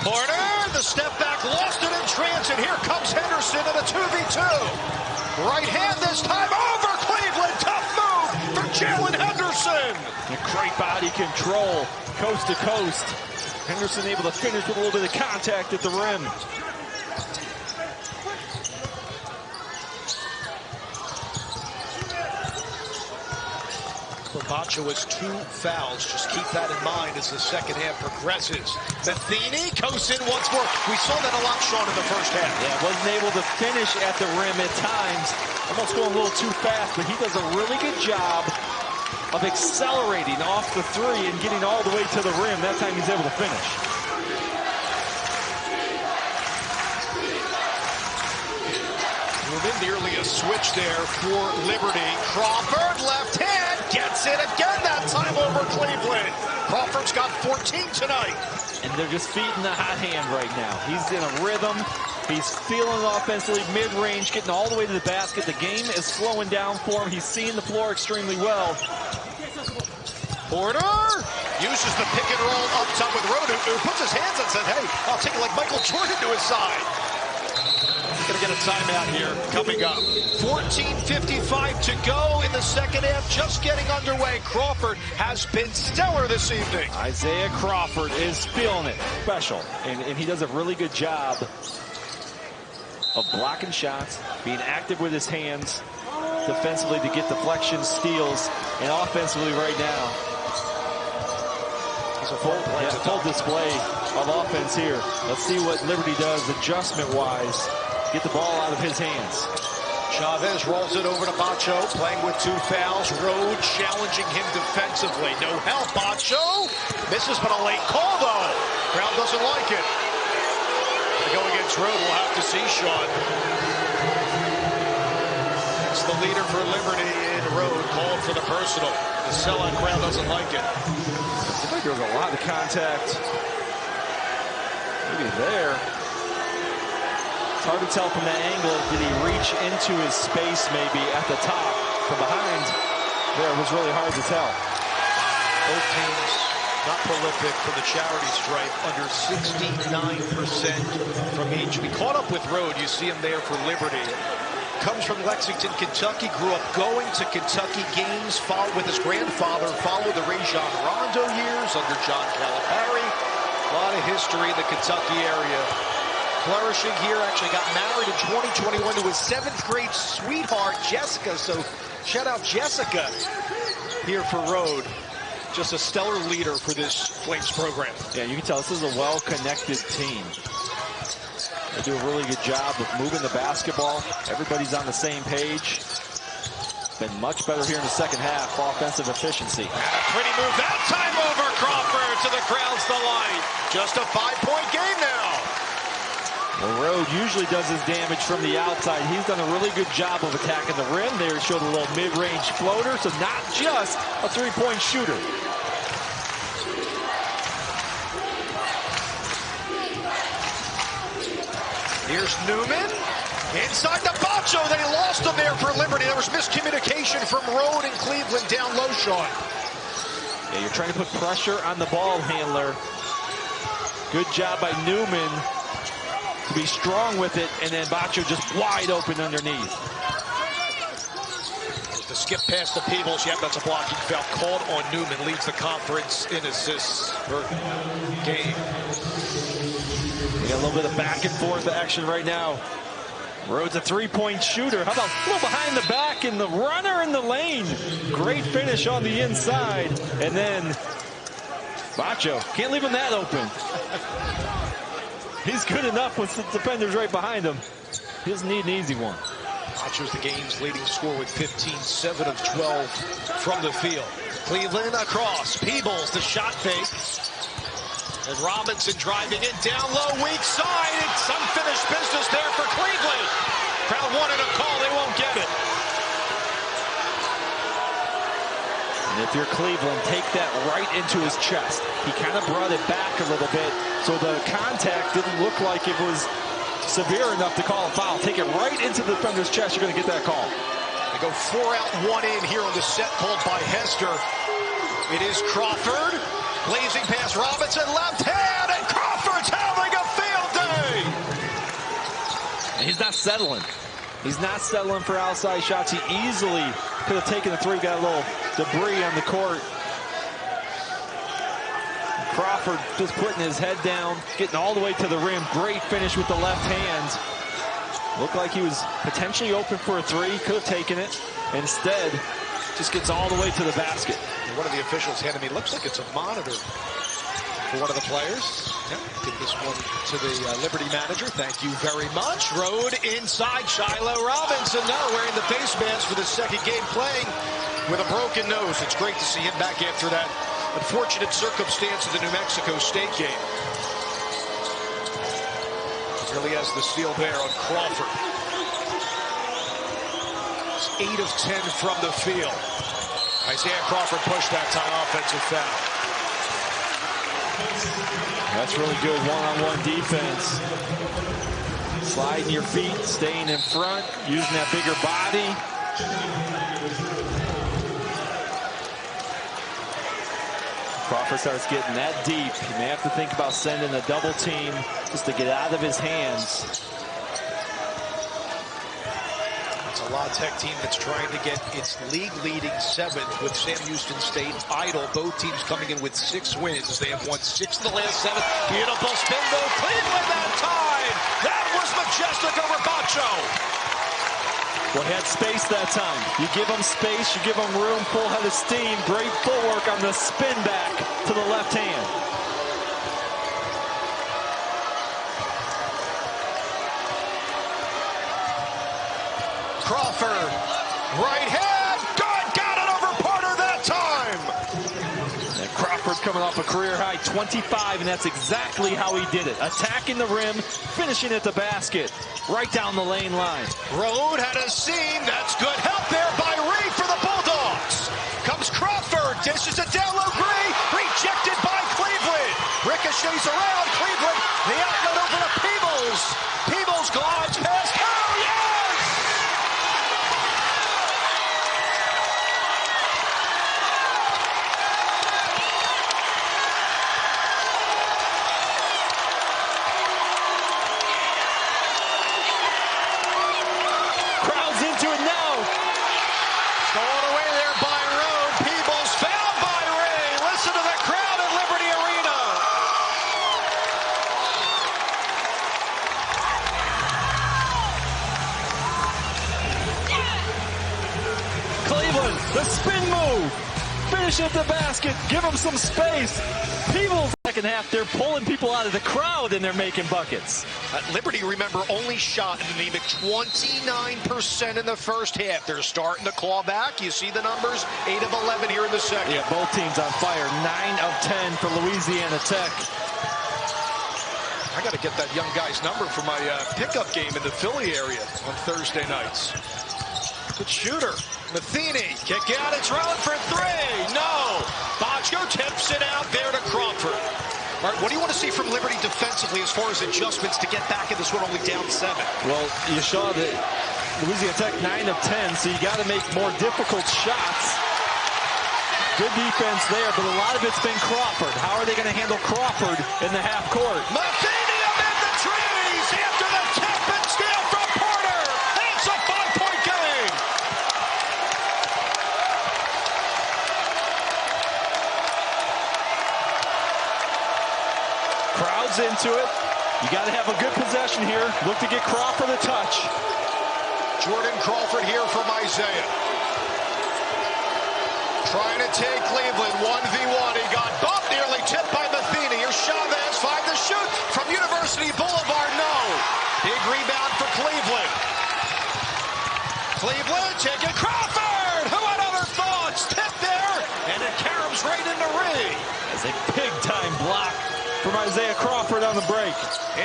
Porter, the step back, lost it in transit. Here comes Henderson in a 2v2. Right hand this time over Cleveland. Tough move for Jalen Henderson. And great body control, coast to coast. Henderson able to finish with a little bit of contact at the rim. Bacho has 2 fouls. Just keep that in mind as the second half progresses. Metheny goes in once more. We saw that a lot, Sean, in the first half. Yeah, wasn't able to finish at the rim at times. Almost going a little too fast, but he does a really good job of accelerating off the three and getting all the way to the rim. That time he's able to finish. Nearly a switch there for Liberty. Crawford, left hand, gets it again that time over Cleveland. Crawford's got 14 tonight. And they're just feeding the hot hand right now. He's in a rhythm. He's feeling offensively, mid-range, getting all the way to the basket. The game is slowing down for him. He's seeing the floor extremely well. Porter uses the pick and roll up top with Rhoda, who puts his hands up and says, hey, I'll take it like Michael Jordan to his side. Gonna get a timeout here coming up. 14:55 to go in the second half, just getting underway. Crawford has been stellar this evening. Isaiah Crawford is feeling it. Special. And he does a really good job of blocking shots, being active with his hands, defensively to get deflections, steals, and offensively right now. It's a full display of offense here. Let's see what Liberty does adjustment-wise. Get the ball out of his hands. Chavez rolls it over to Bacho, playing with 2 fouls. Rhodes challenging him defensively. No help, Bacho. Misses, but a late call, though. Crowd doesn't like it. To go against Rhodes, we'll have to see, Sean. It's the leader for Liberty in Rhodes, called for the personal. The sellout crowd doesn't like it. I think there was a lot of contact. Maybe there. It's hard to tell from that angle. Did he reach into his space maybe at the top? From behind there, it was really hard to tell. Both teams not prolific for the charity stripe, under 69% from each. We caught up with Rhodes. You see him there for Liberty. Comes from Lexington, Kentucky. Grew up going to Kentucky games. Followed with his grandfather. Followed the Rajon Rondo years under John Calipari. A lot of history in the Kentucky area. Flourishing here, actually got married in 2021 to his 7th grade sweetheart, Jessica. So shout out Jessica here for Rhodes. Just a stellar leader for this Flames program. Yeah, you can tell this is a well-connected team. They do a really good job of moving the basketball. Everybody's on the same page. Been much better here in the second half, offensive efficiency. And a pretty move that time over Crawford to the crowd's delight. Just a 5-point game now. Well, Rhodes usually does his damage from the outside. He's done a really good job of attacking the rim. They showed a little mid-range floater, so not just a 3-point shooter. Here's Newman. Inside the Bacho. They lost him there for Liberty. There was miscommunication from Rhodes and Cleveland down low, Sean. Yeah, you're trying to put pressure on the ball handler. Good job by Newman to be strong with it, and then Bacho just wide open underneath. Just a skip past the Peebles. Yep, that's a blocking foul called on Newman. Leads the conference in assists per game. We got a little bit of back and forth action right now. Rhodes a 3-point shooter. How about a little behind the back and the runner in the lane. Great finish on the inside. And then Bacho, can't leave him that open. He's good enough with the defenders right behind him. He doesn't need an easy one. Bacho's the game's leading scorer with 15, 7 of 12 from the field. Cleveland across. Peebles, the shot fake. And Robinson driving it down low, weak side. It's unfinished business there for Cleveland. Crowd wanted a call, they won't get it. And if you're Cleveland, take that right into his chest. He kind of brought it back a little bit, so the contact didn't look like it was severe enough to call a foul. Take it right into the defender's chest, you're going to get that call. They go 4 out, 1 in here on the set called by Hester. It is Crawford. Blazing past Robinson, left hand, and Crawford's having a field day! And he's not settling. He's not settling for outside shots. He easily could have taken the 3, got a little debris on the court. Crawford just putting his head down, getting all the way to the rim. Great finish with the left hand. Looked like he was potentially open for a 3, could have taken it. Instead, just gets all the way to the basket. One of the officials handed me, looks like it's a monitor for one of the players. Yeah, give this one to the Liberty manager. Thank you very much. Road inside. Shiloh Robinson now wearing the face mask for the second game, playing with a broken nose. It's great to see him back after that unfortunate circumstance of the New Mexico State game. Really has the steal there on Crawford. It's 8 of 10 from the field. Isaiah Crawford pushed that time, offensive foul. That's really good one-on-one defense. Sliding your feet, staying in front, using that bigger body. Crawford starts getting that deep. You may have to think about sending a double team just to get out of his hands. It's a La Tech team that's trying to get its league-leading 7th with Sam Houston State idle. Both teams coming in with 6 wins. They have won 6 of the last 7. Beautiful spin though. Cleveland that time. That was majestic over Bacho. Well, he had space that time. You give him space, you give him room, full head of steam. Great footwork on the spin back to the left hand. Crawford, right hand, good, got it over Porter that time. And Crawford coming off a career-high 25, and that's exactly how he did it. Attacking the rim, finishing at the basket, right down the lane line. Road had a seam, that's good help there by Reed for the Bulldogs. Comes Crawford, dishes it down low, Gray, rejected by Cleveland. Ricochets around, Cleveland, the outlet over to Peebles. Peebles glides past, oh yes! The spin move. Finish at the basket. Give them some space. Peebles second half, they're pulling people out of the crowd and they're making buckets. Liberty, remember, only shot an anemic 29% in the first half. They're starting to claw back. You see the numbers, 8 of 11 here in the second. Yeah, both teams on fire. 9 of 10 for Louisiana Tech. I got to get that young guy's number for my pickup game in the Philly area on Thursday nights. Good shooter. Metheny, kick out, it's rolling for 3. No. Bacho tips it out there to Crawford. All right, what do you want to see from Liberty defensively as far as adjustments to get back in this one only down 7? Well, you saw that Louisiana Tech 9 of 10, so you got to make more difficult shots. Good defense there, but a lot of it's been Crawford. How are they going to handle Crawford in the half court? Metheny amid the trees after the tip and steal from Porter. It's a 5-point game. Crowd's into it. You got to have a good possession here. Look to get Crawford a touch. Jordan Crawford here from Isaiah. Trying to take Cleveland 1v1. He got bumped, nearly tipped by Metheny. Here's Chavez, 5 to shoot from University Boulevard. No. Big rebound for Cleveland. Cleveland taking Crawford. Who had other thoughts? Tip there, and it caroms right in the ring. That's a big-time block from Isaiah Crawford on the break.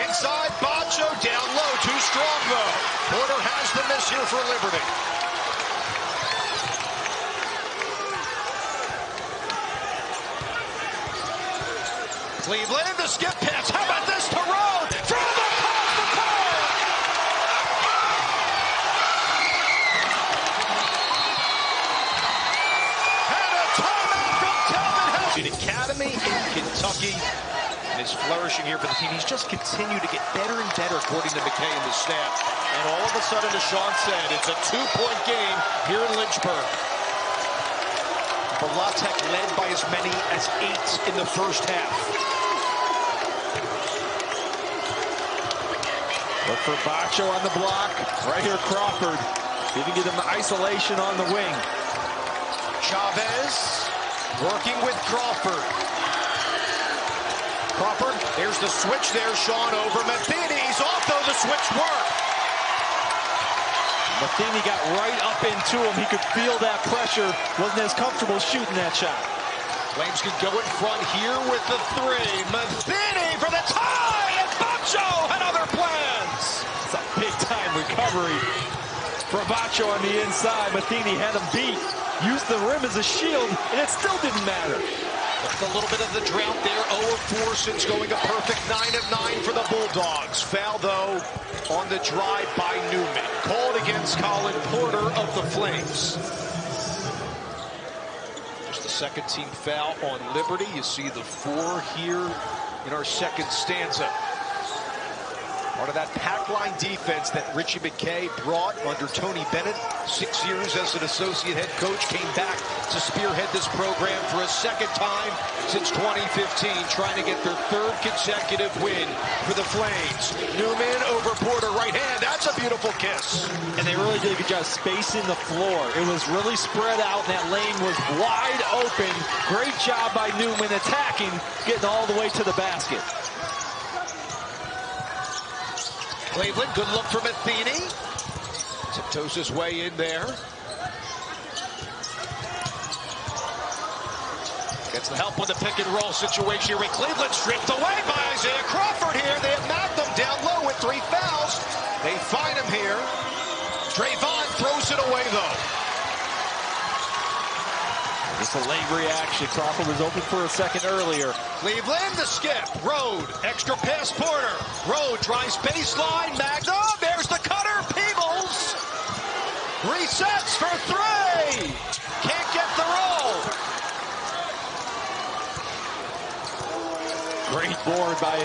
Inside, Bacho down low. Too strong, though. Porter has the miss here for Liberty. Cleveland, the skip pass. How about this to Road? From across the court. And a timeout from Calvin Howard. Academy in Kentucky. And is flourishing here for the team. He's just continued to get better and better, according to McKay and the staff. And all of a sudden, as Sean said, it's a 2-point game here in Lynchburg. But La Tech led by as many as 8 in the first half. Look for Bacho on the block. Right here, Crawford. See if he can get him the isolation on the wing. Chavez Working with Crawford. Crawford, there's the switch there, Sean, over Metheny. He's off, though. The switch worked. Metheny got right up into him. He could feel that pressure. Wasn't as comfortable shooting that shot. Flames can go in front here with the three. Metheny for the tie, and Bacho had other plans. It's a big-time recovery for Bacho on the inside. Metheny had him beat. Used the rim as a shield, and it still didn't matter. Just a little bit of the drought there. 0 of 4 since going a perfect 9 of 9 for the Bulldogs. Foul, though, on the drive by Newman. Called against Colin Porter of the Flames. Just the second team foul on Liberty. You see the 4 here in our second stanza. Part of that pack line defense that Richie McKay brought under Tony Bennett. 6 years as an associate head coach, came back to spearhead this program for a second time since 2015, trying to get their 3rd consecutive win for the Flames. Newman over Porter, right hand. That's a beautiful kiss. And they really did a good job spacing the floor. It was really spread out, and that lane was wide open. Great job by Newman attacking, getting all the way to the basket. Cleveland, good look for Metheny. Tiptoes his way in there. Gets the help with the pick and roll situation here with Cleveland, stripped away by Isaiah Crawford here. They have knocked him down low with 3 fouls. They find him here. Trayvon throws it away, though. Just a late reaction. Crawford was open for a second earlier. Cleveland, the skip. Road, extra pass Porter. Road drives baseline. Magna, there's the cutter. Peebles resets for 3. Can't get the roll. Great board by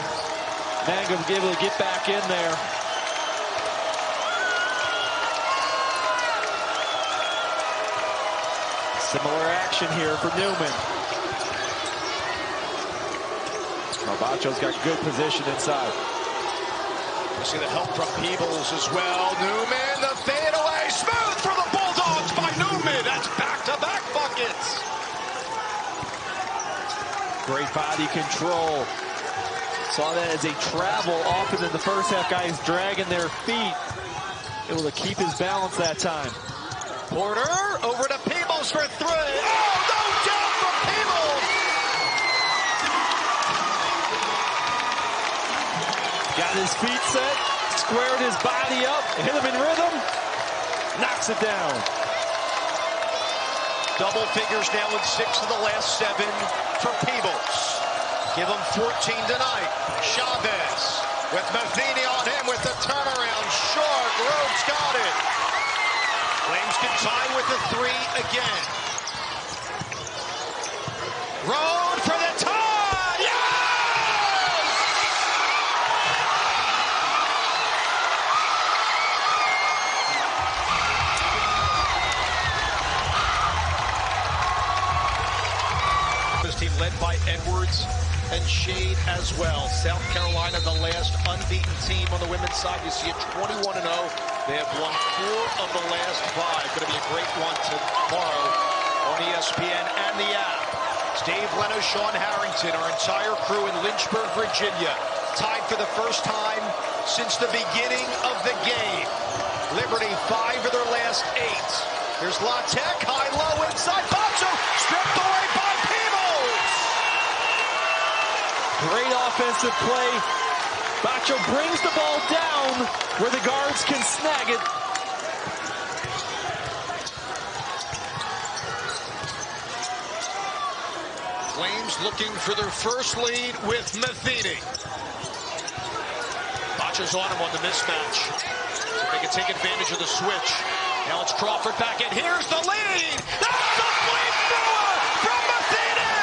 Magna, able to get back in there. Similar action here for Newman. Bacho's got good position inside. You see the help from Peebles as well. Newman, the fadeaway, smooth for the Bulldogs by Newman. That's back-to-back buckets. Great body control. Saw that as a travel often in the first half. Guys dragging their feet. Able to keep his balance that time. Porter over to Peebles for 3. Oh, no doubt from Peebles. Got his feet set, squared his body up, hit him in rhythm, knocks it down. Double figures now in 6 of the last 7 for Peebles. Give him 14 tonight. Chavez with Metheny on him with the turnaround. Short, Rhodes got it. Flames can tie with the 3 again. Road for the tie! Yes! This team led by Edwards and Shade as well. South Carolina, the last unbeaten team on the women's side. You see it 21-0. They have won 4 of the last 5. Going to be a great one tomorrow on ESPN and the app. It's Dave Leno, Sean Harrington, our entire crew in Lynchburg, Virginia, tied for the first time since the beginning of the game. Liberty 5 of their last 8. Here's La Tech, high-low inside. Bacho stripped away by Peebles. Great offensive play. Bacho brings the ball down where the guards can snag it. Flames looking for their first lead with Metheny. Bacho's on him on the mismatch. So they can take advantage of the switch. Now it's Crawford back in. Here's the lead. That's the flamethrower from Metheny.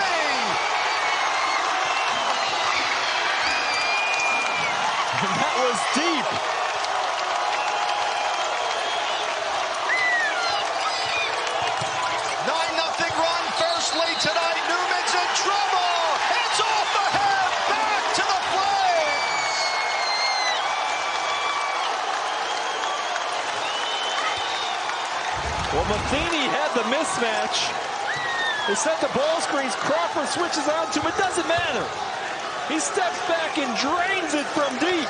And that was deep. Tonight, Newman's in trouble. It's off the head. Back to the Flames. Well, Metheny had the mismatch. They set the ball screens. Crawford switches on to him. It doesn't matter. He steps back and drains it from deep.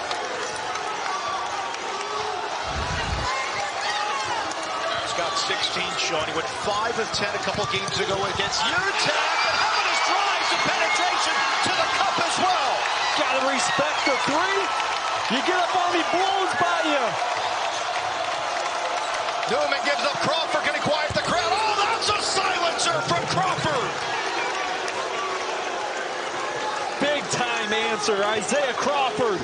He's got 16, Sean. He went 5 of 10 a couple games ago against UTEP. And how about his drives and penetration to the cup as well? Gotta respect the three. You get up on me, blows by you. Newman gives up Crawford. Can he quiet the crowd? Oh, that's a silencer from Crawford. Big time answer, Isaiah Crawford.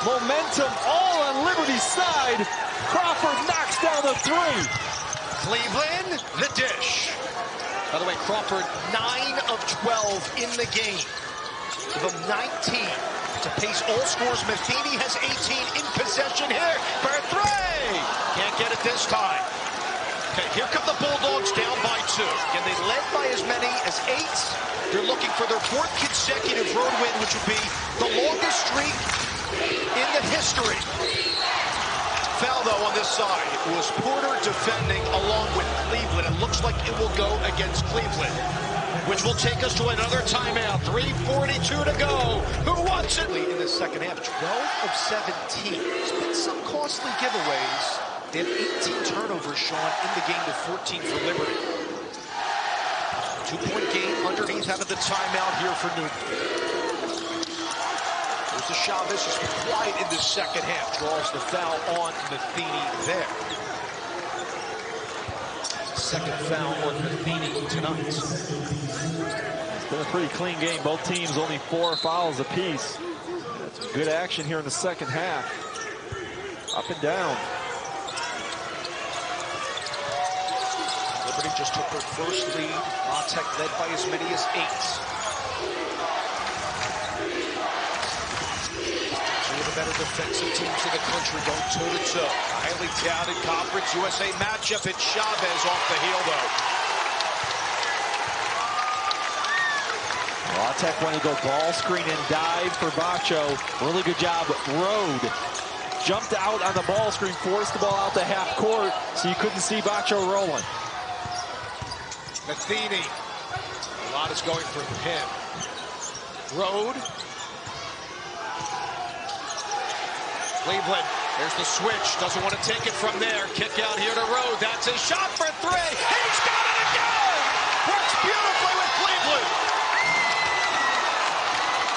Momentum all on Liberty's side. Crawford knocks down the three. Cleveland, the dish. By the way, Crawford 9 of 12 in the game. Give him 19 to pace all scores. Metheny has 18 in possession here for a three. Can't get it this time. Okay, here come the Bulldogs down by 2. And they led by as many as 8. They're looking for their 4th consecutive road win, which would be the longest streak in the history. Foul, though, on this side. It was Porter defending along with Cleveland. It looks like it will go against Cleveland, which will take us to another timeout. 3:42 to go. Who wants it? In the second half, 12 of 17. There's been some costly giveaways. They have 18 turnovers, Sean, in the game to 14 for Liberty. 2-point game underneath out of the timeout here for Newman. There's the Chavez, who's been quiet in the second half. Draws the foul on Metheny there. Second foul on Metheny tonight. It's been a pretty clean game. Both teams only 4 fouls apiece. That's good action here in the second half. Up and down. Liberty just took their first lead. Tech led by as many as 8. Two of the better defensive teams in the country going toe-to-toe. Highly touted Conference USA matchup. It's Chavez off the heel, though. Tech wanted to go ball screen and dive for Bacho. Really good job. Rode. Jumped out on the ball screen, forced the ball out to half court, so you couldn't see Bacho rolling. Metheny. A lot is going for him. Rode. Cleveland. There's the switch. Doesn't want to take it from there. Kick out here to Rode. That's his shot for 3. He's got it again! Works beautifully with Cleveland.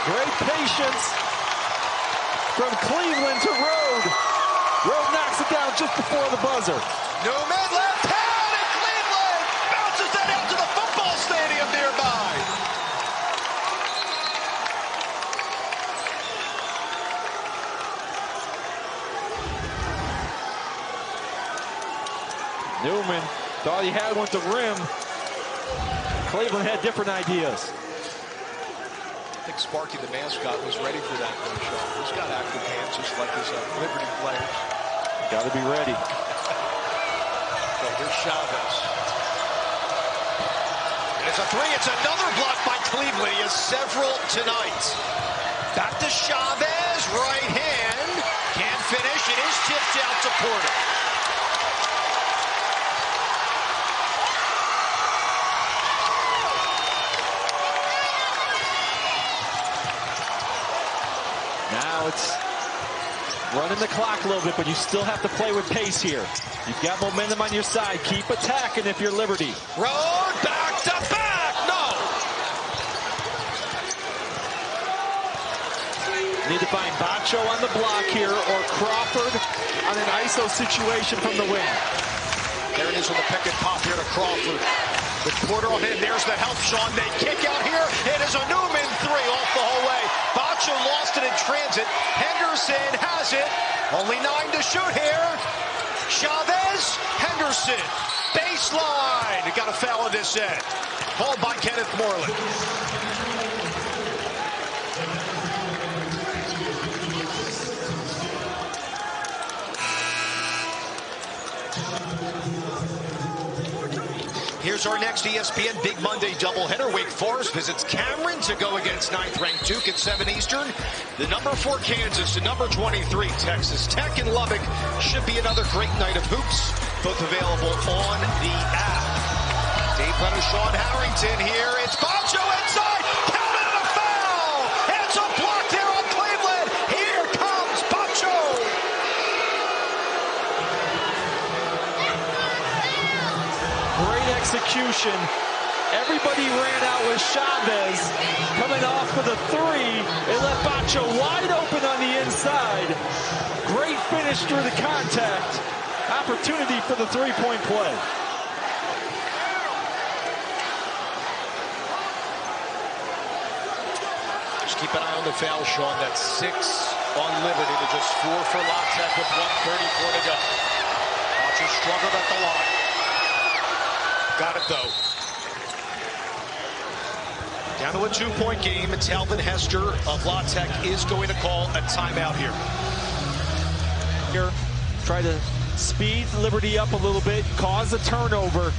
Great patience from Cleveland to Rode. Rode knocks it down just before the buzzer. Newman left hand, and Cleveland bounces that out to the football stadium nearby. Newman thought he had one to rim. Cleveland had different ideas. I think Sparky, the mascot, was ready for that one shot. He's got active hands just like his Liberty players. Got to be ready. So here's Chavez. And it's a 3. It's another block by Cleveland. He has several tonight. Back to Chavez. Right hand. Can't finish. It is tipped out to Porter. Now it's running the clock a little bit, but you still have to play with pace here. You've got momentum on your side. Keep attacking if you're Liberty. Road back to back. No. Need to find Bacho on the block here or Crawford on an ISO situation from the wing. There it is with the pick and pop here to Crawford. With Porter on him, there's the help, Sean. They kick out here. It is a Newman 3 off the whole way. Bacho lost it in transit. Henderson has it. Only 9 to shoot here. Chavez, Henderson, baseline. He got a foul on this end. Called by Kenneth Moreland. Here's our next ESPN Big Monday doubleheader. Wake Forest visits Cameron to go against 9th-ranked Duke at 7 Eastern. The number 4 Kansas to number 23 Texas Tech in Lubbock. Should be another great night of hoops, both available on the app. Deep left to Sean Harrington here. It's Bacho inside. Counted and a foul. Hands up block there on Cleveland. Here comes Bacho. Great execution. Everybody ran out with Chavez coming off with a three. They left Bacho wide open on the inside. Great finish through the contact. Opportunity for the three-point play. Just keep an eye on the foul, Sean. That's 6 on Liberty to just 4 for La Tech with 1:34 to go. Bacho struggled at the line. Got it, though. Down to a 2-point game. Talvin Hester of La Tech is going to call a timeout here. Try to speed Liberty up a little bit, cause a turnover.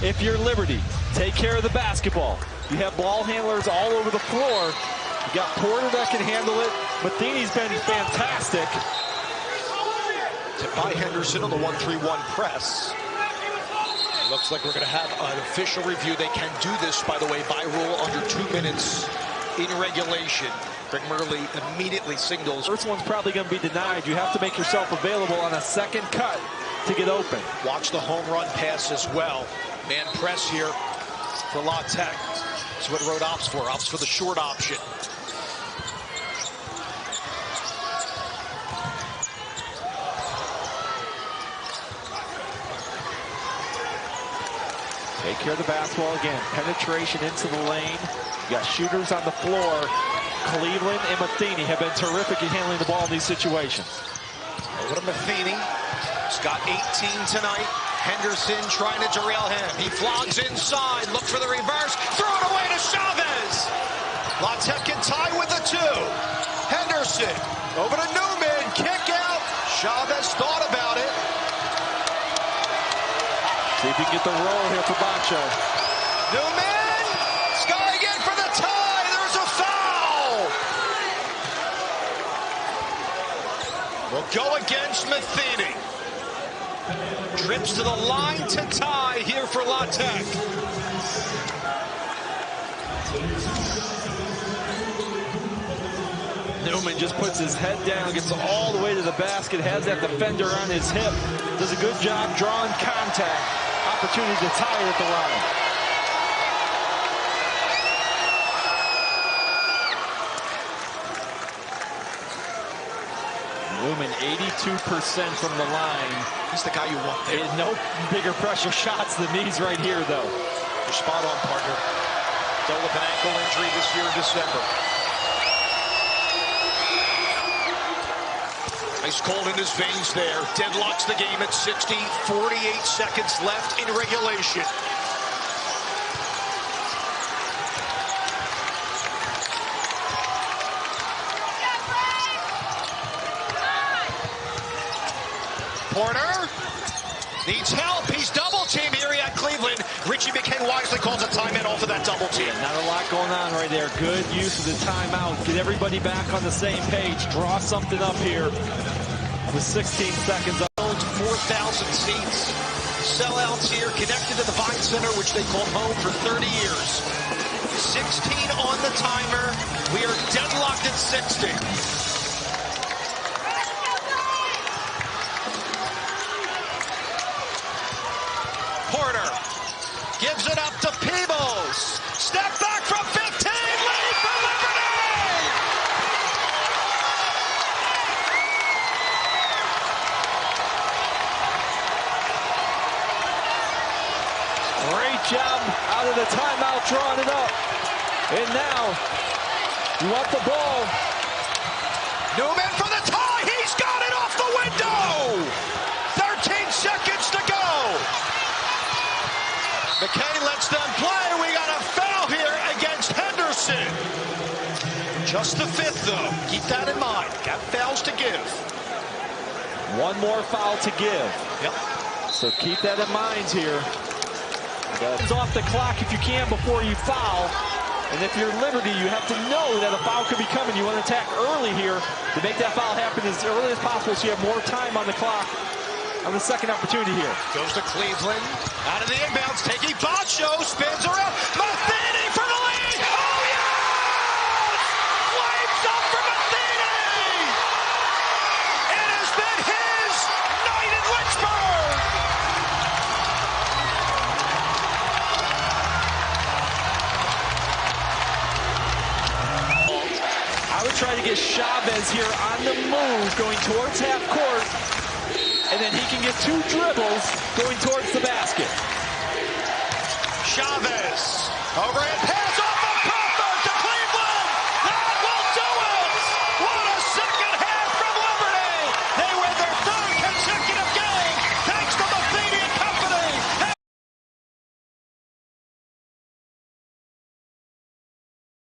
If you're Liberty, take care of the basketball. You have ball handlers all over the floor. You got Porter that can handle it. Metheny's been fantastic. Tipped by Henderson on the 1-3-1 press. It looks like we're going to have an official review. They can do this, by the way, by rule under 2 minutes in regulation. Greg Murley immediately signals. First one's probably going to be denied. You have to make yourself available on a second cut to get open. Watch the home run pass as well. Man press here for La Tech. That's what Road opts for. Opts for the short option. Take care of the basketball again. Penetration into the lane. You got shooters on the floor. Cleveland and Metheny have been terrific at handling the ball in these situations. Over to Metheny. He's got 18 tonight. Henderson trying to derail him. He flogs inside. Look for the reverse. Throw it away to Chavez. La Tech can tie with the 2. Henderson over to Newman. Kick out. Chavez thought about it. See if you can get the roll here for Bacho. Newman! Sky again for the tie! There's a foul! Will go against Metheny. Trips to the line to tie here for La Tech. Newman just puts his head down, gets all the way to the basket, has that defender on his hip. Does a good job drawing contact. Opportunity to tie it at the line. Newman 82% from the line. He's the guy you want there. No bigger pressure shots than these right here, though. You're spot on, partner. Dealt with an ankle injury this year in December. Ice cold in his veins there. Deadlocks the game at 60. 48 seconds left in regulation. Porter needs help. He's double teamed here at Cleveland. Richie McCain wisely calls a timeout off of that double team. Yeah, not a lot going on right there. Good use of the timeout. Get everybody back on the same page. Draw something up here with 16 seconds. 4,000 seats. Sellouts here connected to the Vine Center, which they called home for 30 years. 16 on the timer. We are deadlocked at 60. Porter gives it up to Peebles. Step back from 15. Lead for Liberty! Great job out of the timeout, drawing it up. And now, you want the ball. Newman for the tie. He's got it off the window. 13 seconds to go. McCain lets them play. We got a foul here against Henderson. Just the 5th, though. Keep that in mind. Got fouls to give. One more foul to give. Yep. So keep that in mind here. It's off the clock if you can before you foul. And if you're Liberty, you have to know that a foul could be coming. You want to attack early here to make that foul happen as early as possible so you have more time on the clock. on the second opportunity here. Goes to Cleveland. Out of the inbounds, taking Bacho, spins around. Metheny for the lead. Oh, yes! Flames up for Metheny! It has been his night in Lynchburg! I would try to get Chavez here on the move, going towards half court, and then he can get 2 dribbles going towards the basket. Chavez over at